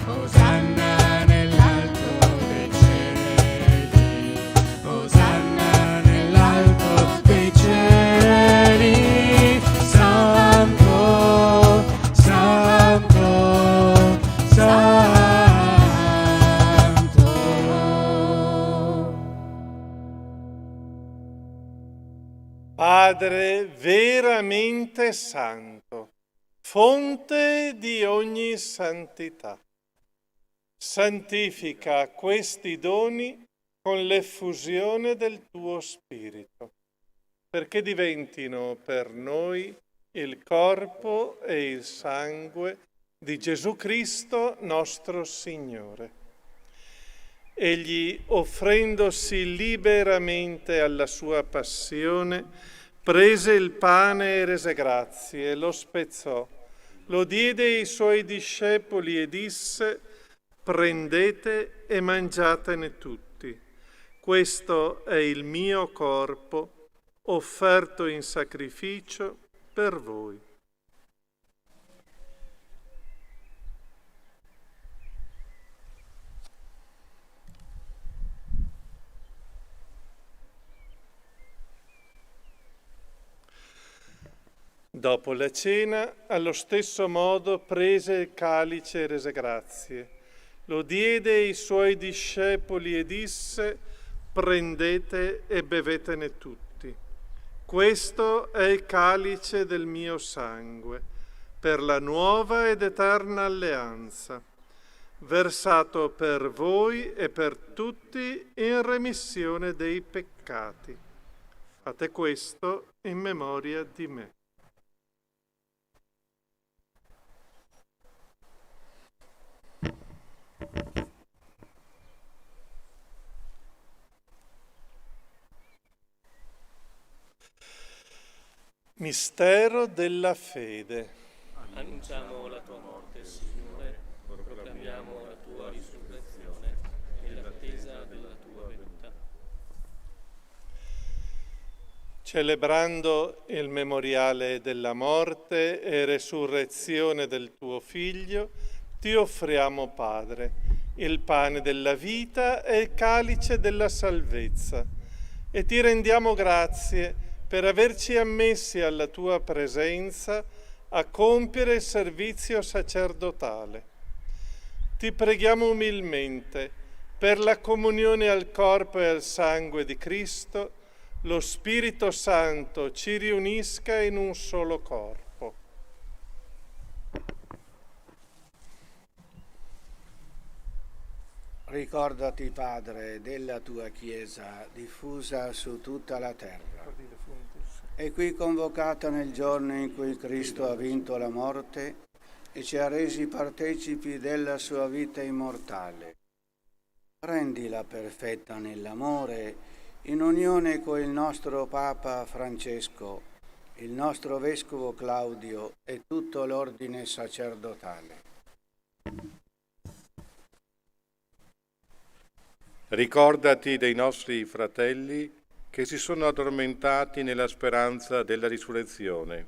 Osanna nell'alto dei cieli, Osanna nell'alto dei cieli. Santo, Santo, Santo. Padre veramente santo, fonte di ogni santità, santifica questi doni con l'effusione del tuo Spirito, perché diventino per noi il corpo e il sangue di Gesù Cristo nostro Signore. Egli, offrendosi liberamente alla sua passione, prese il pane e rese grazie, lo spezzò, lo diede ai suoi discepoli e disse: prendete e mangiatene tutti. Questo è il mio corpo, offerto in sacrificio per voi. Dopo la cena, allo stesso modo, prese il calice e rese grazie. Lo diede ai suoi discepoli e disse: prendete e bevetene tutti. Questo è il calice del mio sangue, per la nuova ed eterna alleanza, versato per voi e per tutti in remissione dei peccati. Fate questo in memoria di me. Mistero della fede. Annunciamo la tua morte, Signore, proclamiamo la tua risurrezione e l'attesa della tua venuta. Celebrando il memoriale della morte e resurrezione del tuo Figlio, ti offriamo, Padre, il pane della vita e il calice della salvezza, e ti rendiamo grazie per averci ammessi alla tua presenza a compiere il servizio sacerdotale. Ti preghiamo umilmente per la comunione al corpo e al sangue di Cristo, lo Spirito Santo ci riunisca in un solo corpo. Ricordati, Padre, della tua Chiesa diffusa su tutta la terra e qui convocata nel giorno in cui Cristo ha vinto la morte e ci ha resi partecipi della sua vita immortale. Rendila perfetta nell'amore, in unione con il nostro Papa Francesco, il nostro Vescovo Claudio e tutto l'ordine sacerdotale. Ricordati dei nostri fratelli che si sono addormentati nella speranza della risurrezione,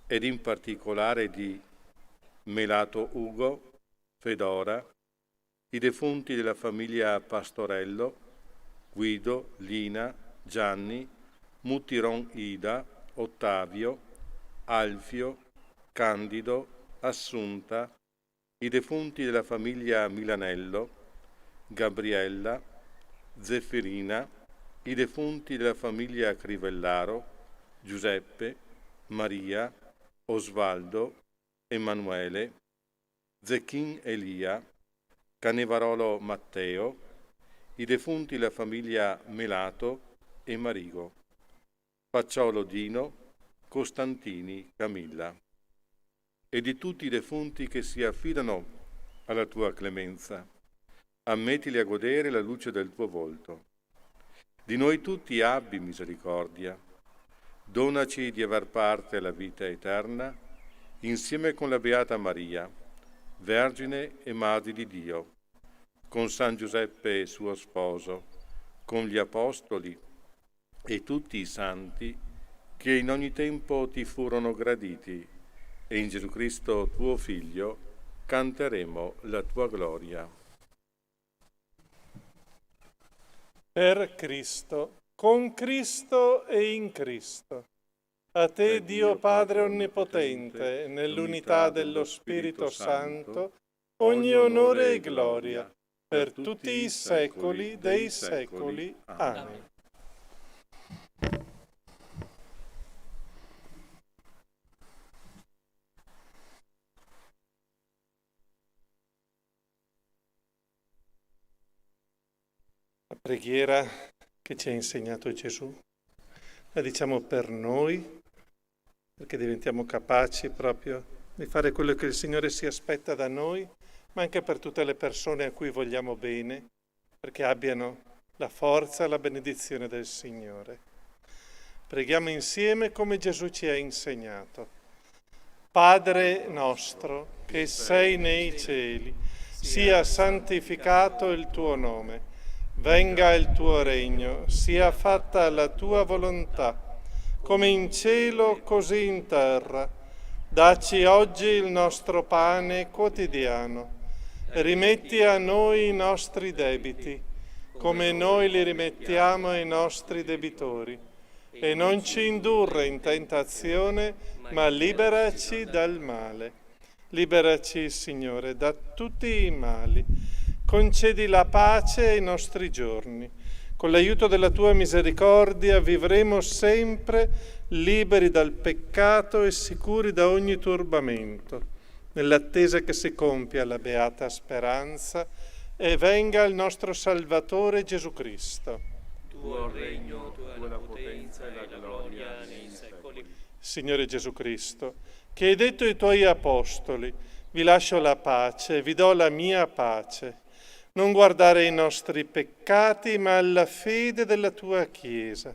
ed in particolare di Melato Ugo, Fedora, i defunti della famiglia Pastorello, Guido, Lina, Gianni, Mutiron Ida, Ottavio, Alfio, Candido, Assunta, i defunti della famiglia Milanello, Gabriella, Zeffirina, i defunti della famiglia Crivellaro, Giuseppe, Maria, Osvaldo, Emanuele, Zecchin Elia, Canevarolo Matteo, i defunti della famiglia Melato e Marigo, Facciolo Dino, Costantini Camilla, e di tutti i defunti che si affidano alla tua clemenza. Ammettili a godere la luce del tuo volto. Di noi tutti abbi misericordia. Donaci di aver parte alla vita eterna, insieme con la Beata Maria, Vergine e Madre di Dio, con San Giuseppe suo sposo, con gli Apostoli e tutti i santi che in ogni tempo ti furono graditi, e in Gesù Cristo tuo Figlio canteremo la tua gloria. Per Cristo, con Cristo e in Cristo. A te, Dio Padre Onnipotente, nell'unità dello Spirito Santo, ogni onore e gloria, per tutti i secoli dei secoli. Amen. La preghiera che ci ha insegnato Gesù, la diciamo per noi, perché diventiamo capaci proprio di fare quello che il Signore si aspetta da noi, ma anche per tutte le persone a cui vogliamo bene, perché abbiano la forza e la benedizione del Signore. Preghiamo insieme come Gesù ci ha insegnato. Padre nostro, che sei nei cieli, sia santificato il tuo nome. Venga il tuo regno, sia fatta la tua volontà, come in cielo così in terra. Dacci oggi il nostro pane quotidiano. Rimetti a noi i nostri debiti, come noi li rimettiamo ai nostri debitori. E non ci indurre in tentazione, ma liberaci dal male. Liberaci, Signore, da tutti i mali. Concedi la pace ai nostri giorni. Con l'aiuto della tua misericordia vivremo sempre liberi dal peccato e sicuri da ogni turbamento, nell'attesa che si compia la beata speranza e venga il nostro Salvatore Gesù Cristo. Tuo regno, tua la potenza e la gloria nei secoli. Signore Gesù Cristo, che hai detto ai tuoi apostoli, vi lascio la pace, vi do la mia pace. Non guardare i nostri peccati, ma alla fede della tua Chiesa,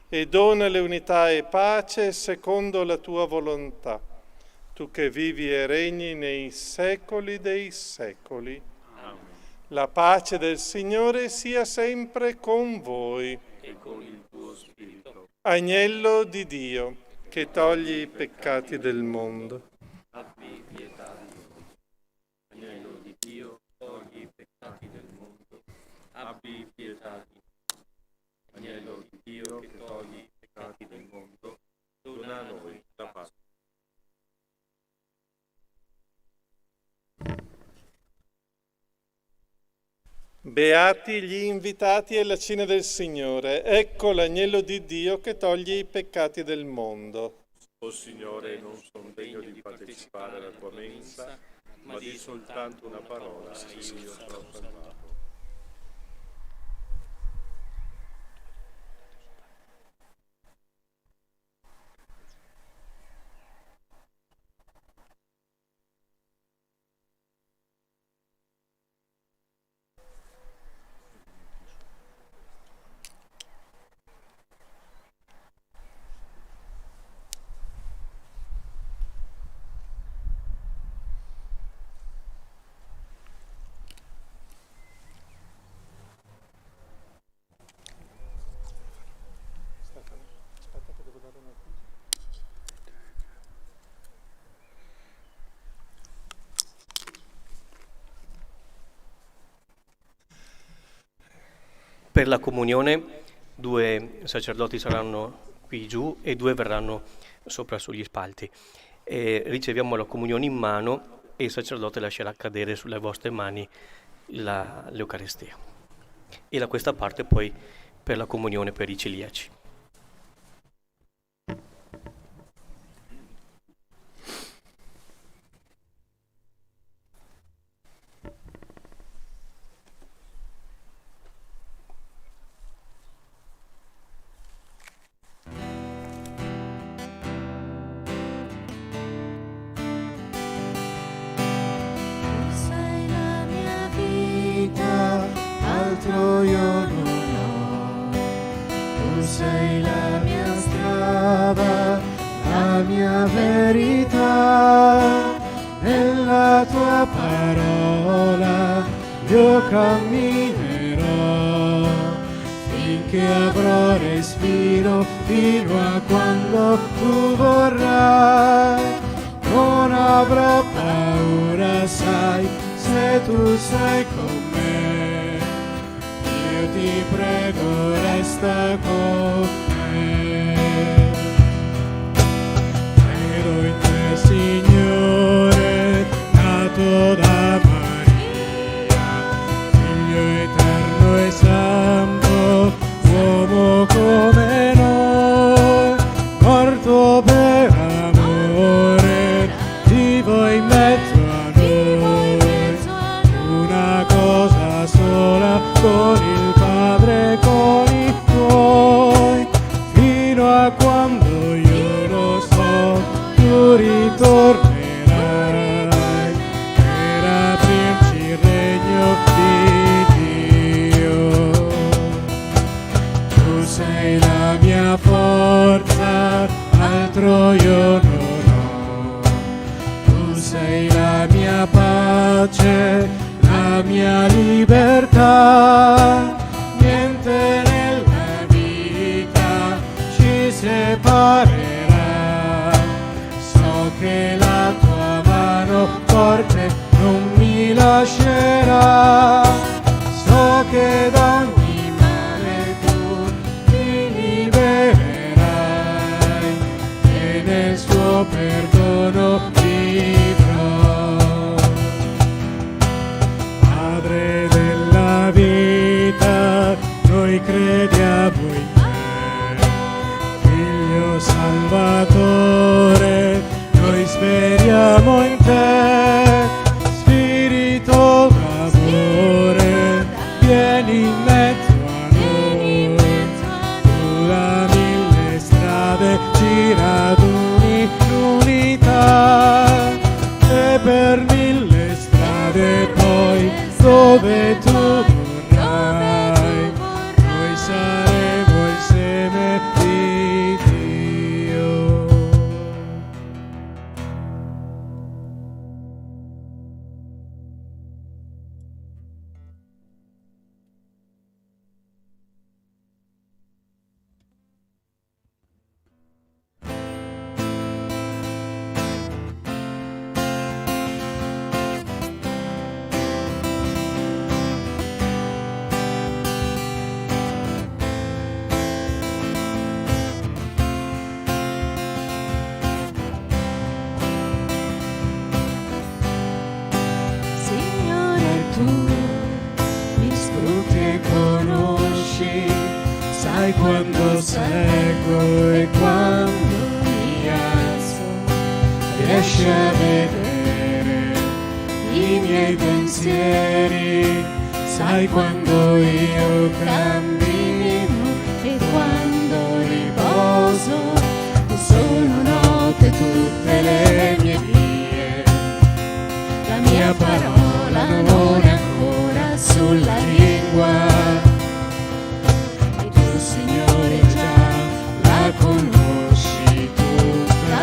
e donale unità e pace secondo la tua volontà, tu che vivi e regni nei secoli dei secoli. Amen. La pace del Signore sia sempre con voi. E con il tuo spirito. Agnello di Dio, che togli i peccati del mondo. Abbi pietà di noi. Agnello di Dio, togli i peccati. abbi pietà di noi. Agnello di Dio che togli i peccati del mondo, dona a noi la pace. Beati gli invitati alla cena del Signore. Ecco l'agnello di Dio che toglie i peccati del mondo. O Signore, non sono degno di partecipare alla tua mensa, ma di soltanto una parola e io sarò salvato. Aspetta che devo dare una cosa. Per la comunione 2 sacerdoti saranno qui giù e 2 verranno sopra sugli spalti. Riceviamo la comunione in mano e il sacerdote lascerà cadere sulle vostre mani l'Eucaristia. E da questa parte poi per la comunione per i celiaci. Altro io non ho, tu sei la mia strada, la mia verità, nella tua parola io camminerò, finché avrò respiro, fino a quando tu vorrai, non avrò paura, sai, se tu sei con me. Ti prego, resta con me. Credo in te, Signore, nato da Maria, Figlio eterno e santo, uomo come noi, morto per amore, vivo in mezzo a noi, una cosa sola con il Padre, con i tuoi, fino a quando io lo so, tu ritornerai per aprirci il regno di Dio. Tu sei la mia forza, altro io non ho. Tu sei la mia pace, la mia libertà. Niente nella vita ci separerà. So che la tua mano forte non mi lascerà. So che da ogni male tu mi libererai e nel suo perdono vivrò. Padre della vita, noi crediamo in te, Figlio Salvatore, noi speriamo in te, Spirito d'amore, vieni in mezzo a noi, tu da mille strade ci raduni l'unità, e per mille strade poi dove tu vorrai, noi saremo il seme di Dio. sai quando seguo e quando mi alzo, riesci a vedere i miei pensieri, sai quando io cammino e quando riposo, sono note tutte le mie vie, la mia parola non è ancora sulla lingua, e tu Signore già la conosci tutta,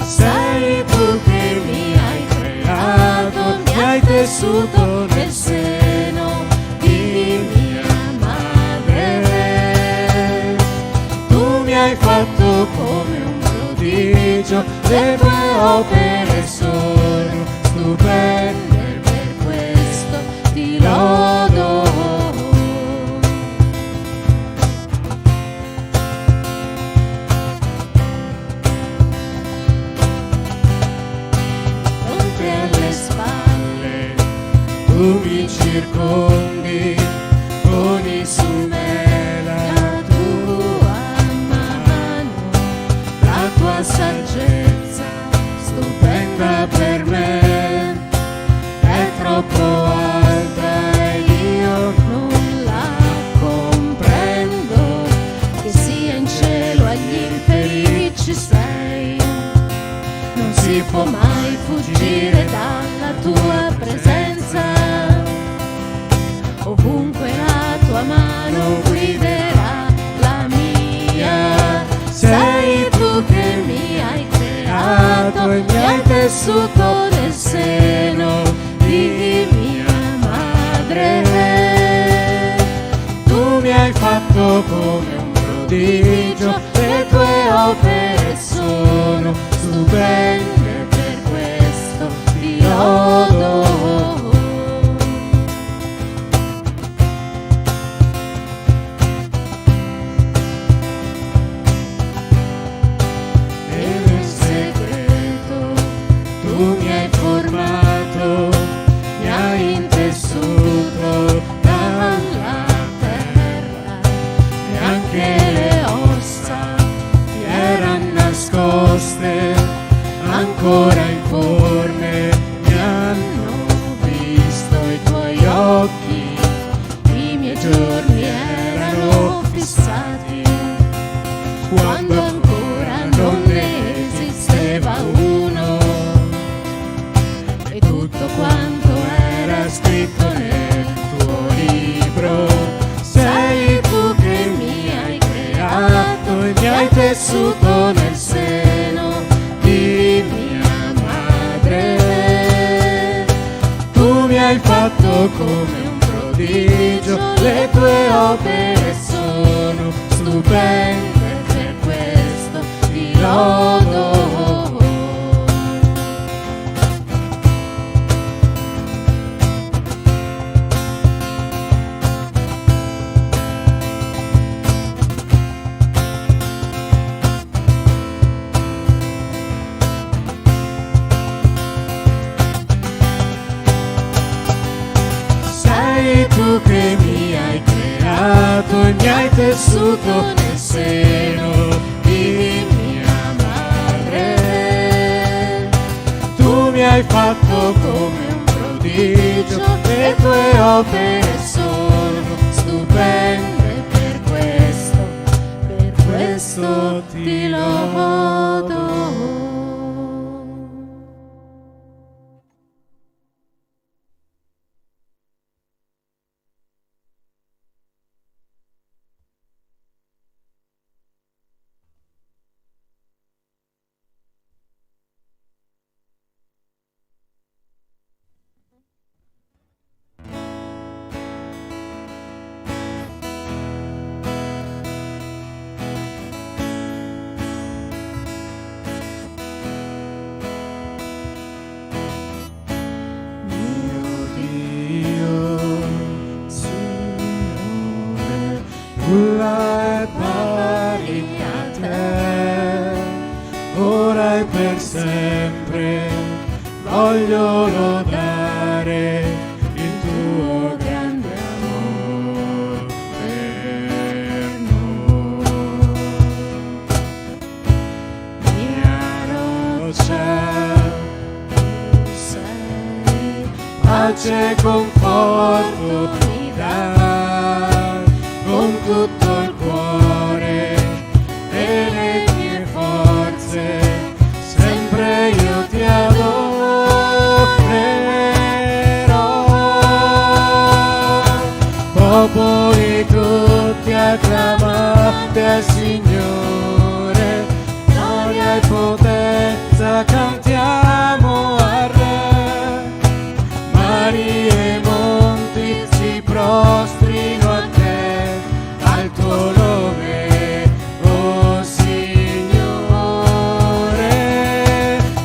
sei tu che mi hai creato, mi hai tessuto nel seno di mia madre, tu mi hai fatto come un prodigio, le tue opere sono stupende, per questo ti lodo. Fronte alle spalle tu mi circondi, poni su me la tua mano, la tua saggezza stupenda per me è troppo alta e io non la comprendo, che sia in cielo agli infelici sei, non si può mai fuggire dalla tua presenza, ovunque la tua mano guiderà la mia, sei tu che mi hai creato e mi hai tessuto nel seno di mia madre, tu mi hai fatto come un prodigio, le tue opere sono stupende, per questo ti lodo. Tu mi hai formato, mi hai intessuto dalla terra, e anche le ossa ti erano nascoste, ancora informe mi hanno visto i tuoi occhi, i miei giorni erano fissati, quando ancora non ne esisteva uno, e tutto quanto era scritto nel tuo libro, sei tu che mi hai creato e mi hai tessuto nel seno di mia madre, tu mi hai fatto come un prodigio, le tue opere sono stupende, per questo ti lodo. Sei tu che mi hai creato e mi hai tessuto nel seno di mia madre, tu mi hai fatto come un prodigio, le tue opere sono stupende, per questo ti lodo. nulla è pari a te, ora e per sempre voglio lodare il tuo grande amore per noi. pace, conforto mi dà con tutto il cuore e le mie forze, sempre io ti adorerò. Popoli tutti acclamate al Signore, gloria e potenza cantiamo al Re. Mari e monti si prostrino a te, al tuo nome, oh Signore.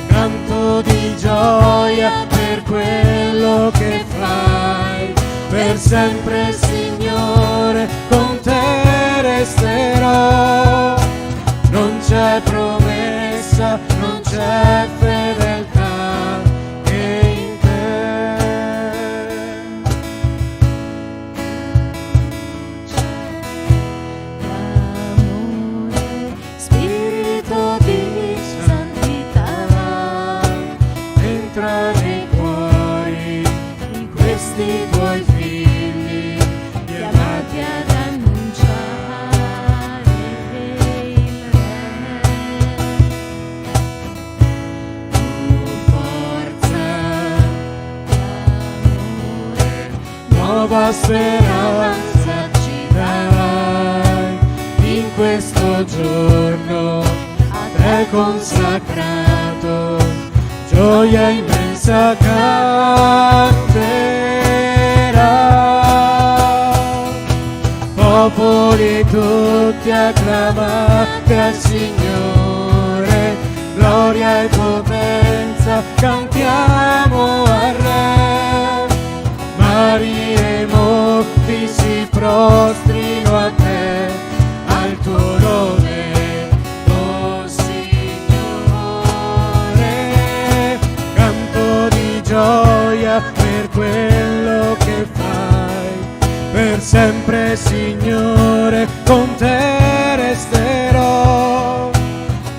Canto di gioia per quello che fai, per sempre Signore, con te resterò. Non c'è promessa, non c'è fedeltà che in te. L'amore, spirito di santità, entra nei cuori di questi tuoi figli, chiamati ad annunciare il Re. Forza d'amore, nuova speranza ci dai in questo giorno a te consacrato, gioia immensa canterà. Popoli tutti acclamate al Signore, gloria e potenza cantiamo al Re. Mari e monti si prostrino a te, al tuo nome, oh Signore. Canto di gioia per quello che fai, per sempre Signore, con te resterò.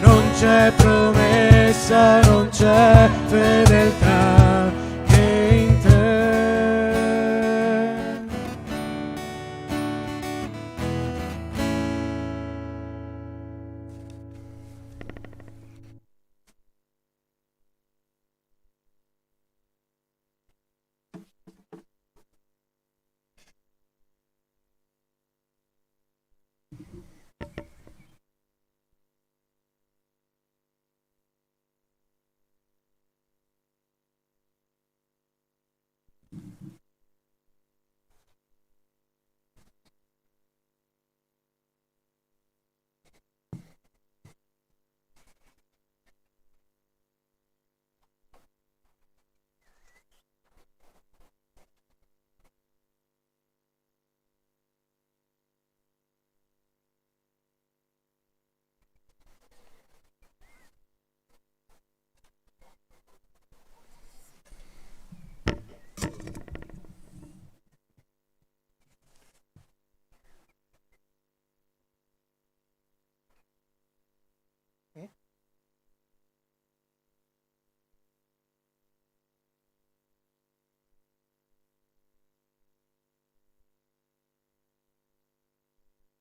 Non c'è promessa, non c'è fedeltà che in te.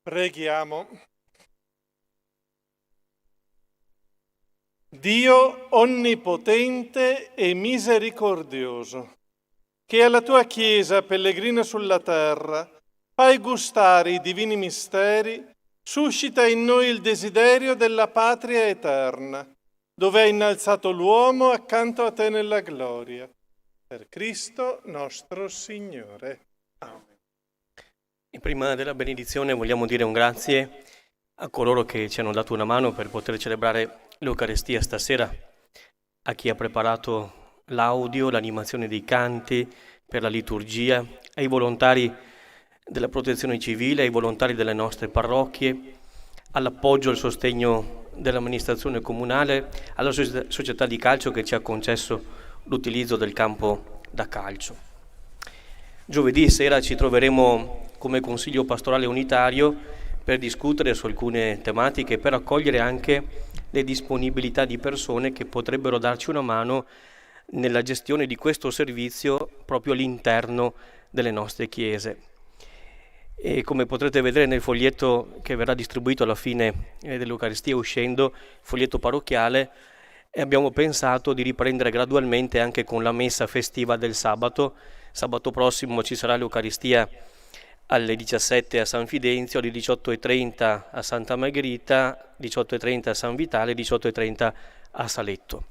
Preghiamo. Dio onnipotente e misericordioso, che alla tua Chiesa pellegrina sulla terra fai gustare i divini misteri, suscita in noi il desiderio della patria eterna, dove hai innalzato l'uomo accanto a te nella gloria. Per Cristo nostro Signore. Amen. E prima della benedizione vogliamo dire un grazie a coloro che ci hanno dato una mano per poter celebrare l'Eucarestia stasera, a chi ha preparato l'audio, l'animazione dei canti per la liturgia, ai volontari della protezione civile, ai volontari delle nostre parrocchie, all'appoggio e al sostegno dell'amministrazione comunale, alla società di calcio che ci ha concesso l'utilizzo del campo da calcio. Giovedì sera ci troveremo come Consiglio Pastorale Unitario per discutere su alcune tematiche, per accogliere anche le disponibilità di persone che potrebbero darci una mano nella gestione di questo servizio proprio all'interno delle nostre chiese. E come potrete vedere nel foglietto che verrà distribuito alla fine dell'Eucaristia uscendo, il foglietto parrocchiale, abbiamo pensato di riprendere gradualmente anche con la messa festiva del sabato. Sabato prossimo ci sarà l'Eucaristia alle 17 a San Fidenzio, alle 18:30 a Santa Margherita, 18:30 a San Vitale, 18:30 a Saletto.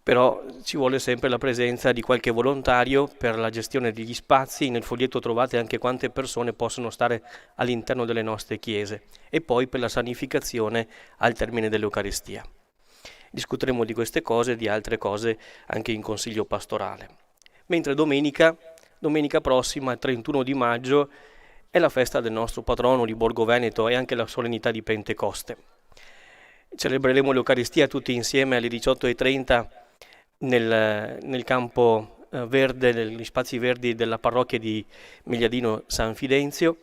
Però ci vuole sempre la presenza di qualche volontario per la gestione degli spazi. Nel foglietto trovate anche quante persone possono stare all'interno delle nostre chiese e poi per la sanificazione al termine dell'Eucaristia. Discuteremo di queste cose e di altre cose anche in consiglio pastorale. Mentre domenica prossima, il 31 di maggio, è la festa del nostro patrono di Borgo Veneto e anche la solennità di Pentecoste. Celebreremo l'Eucaristia tutti insieme alle 18:30 nel campo verde, negli spazi verdi della parrocchia di Migliadino San Fidenzio,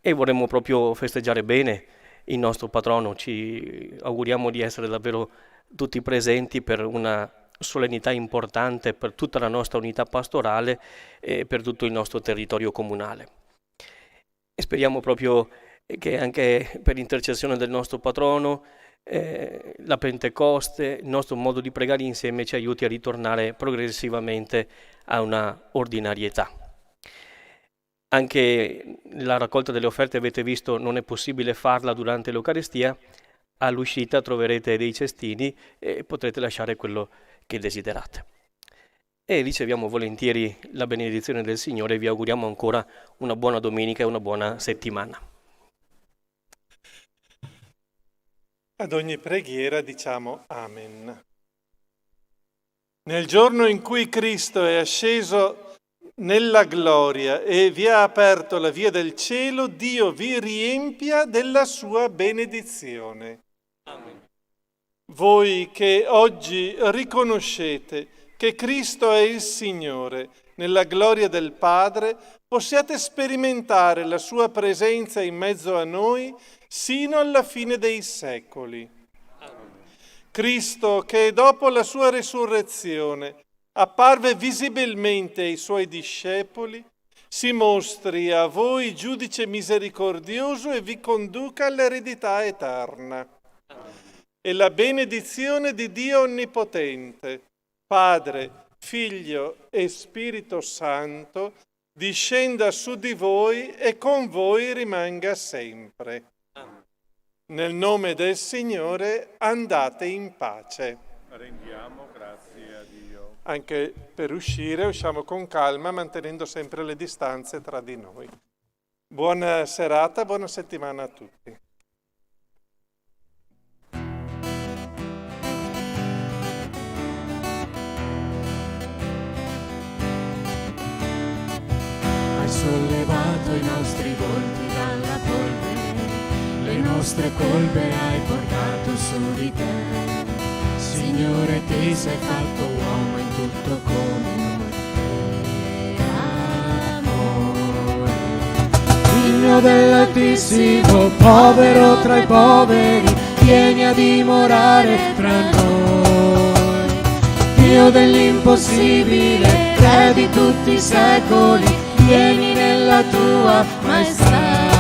e vorremmo proprio festeggiare bene il nostro patrono. Ci auguriamo di essere davvero tutti presenti per una solennità importante per tutta la nostra unità pastorale e per tutto il nostro territorio comunale. E speriamo proprio che anche per intercessione del nostro patrono la Pentecoste, il nostro modo di pregare insieme ci aiuti a ritornare progressivamente a una ordinarietà. Anche la raccolta delle offerte, avete visto, non è possibile farla durante l'Eucaristia. All'uscita troverete dei cestini e potrete lasciare quello che desiderate. E riceviamo volentieri la benedizione del Signore e vi auguriamo ancora una buona domenica e una buona settimana. Ad ogni preghiera diciamo Amen. Nel giorno in cui Cristo è asceso nella gloria e vi ha aperto la via del cielo, Dio vi riempia della sua benedizione. Amen. Voi che oggi riconoscete che Cristo è il Signore nella gloria del Padre, possiate sperimentare la sua presenza in mezzo a noi sino alla fine dei secoli. Cristo, che dopo la sua resurrezione apparve visibilmente ai suoi discepoli, si mostri a voi giudice misericordioso e vi conduca all'eredità eterna. E la benedizione di Dio Onnipotente, Padre, Figlio e Spirito Santo, discenda su di voi e con voi rimanga sempre. Nel nome del Signore andate in pace. Rendiamo grazie a Dio. Anche per uscire usciamo con calma, mantenendo sempre le distanze tra di noi. Buona serata, buona settimana a tutti. Hai sollevato i nostri volti dalla polvere, le nostre colpe hai portato su di te. Signore, ti sei fatto uomo in tutto come noi. Amore, Figlio dell'Altissimo, povero tra i poveri, vieni a dimorare tra noi. Dio dell'impossibile, Re di tutti i secoli, vieni nella tua maestà.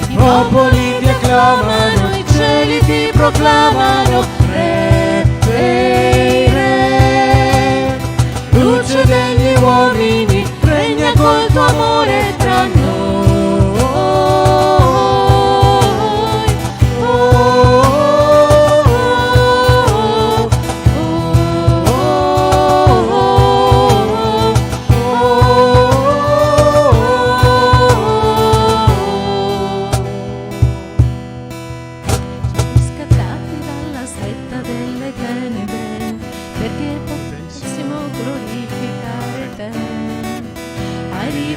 I popoli ti acclamano, i cieli ti proclamano, Re dei re. Luce degli uomini, regna col tuo amore tra noi.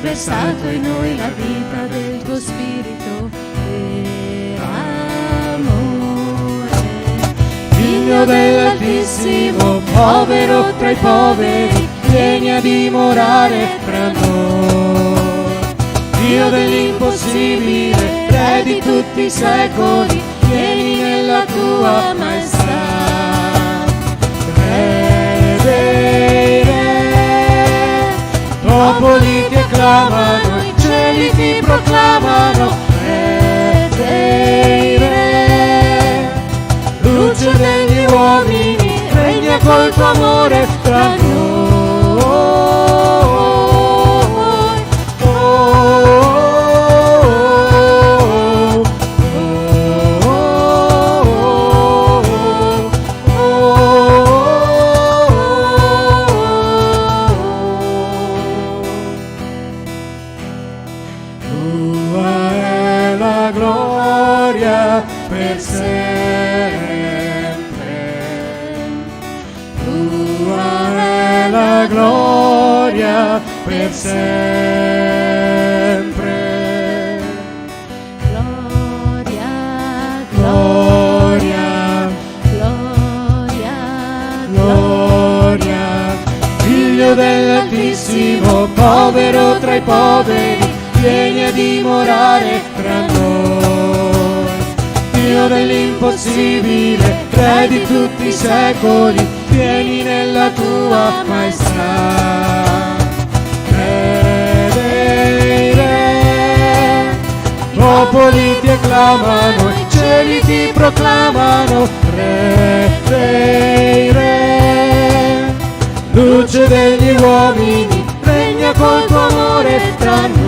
Versato in noi la vita del tuo spirito e amore. Figlio dell'Altissimo, povero tra i poveri, vieni a dimorare fra noi. Dio dell'impossibile, Re di tutti i secoli, vieni nella nella tua maestà. Re dei re, popoli ti acclamano, i cieli ti proclamano. Re dei re, luce degli uomini, regna col tuo amore tra noi. Per sempre, tua è la gloria per sempre. Gloria, gloria, gloria, gloria. Figlio dell'Altissimo, povero tra i poveri, vieni a dimorare tra noi. Dio dell'impossibile, Re di tutti i secoli, vieni nella tua maestà. Re dei re, popoli ti acclamano, i cieli ti proclamano. Re dei re, luce degli uomini, regna col tuo amore tra noi.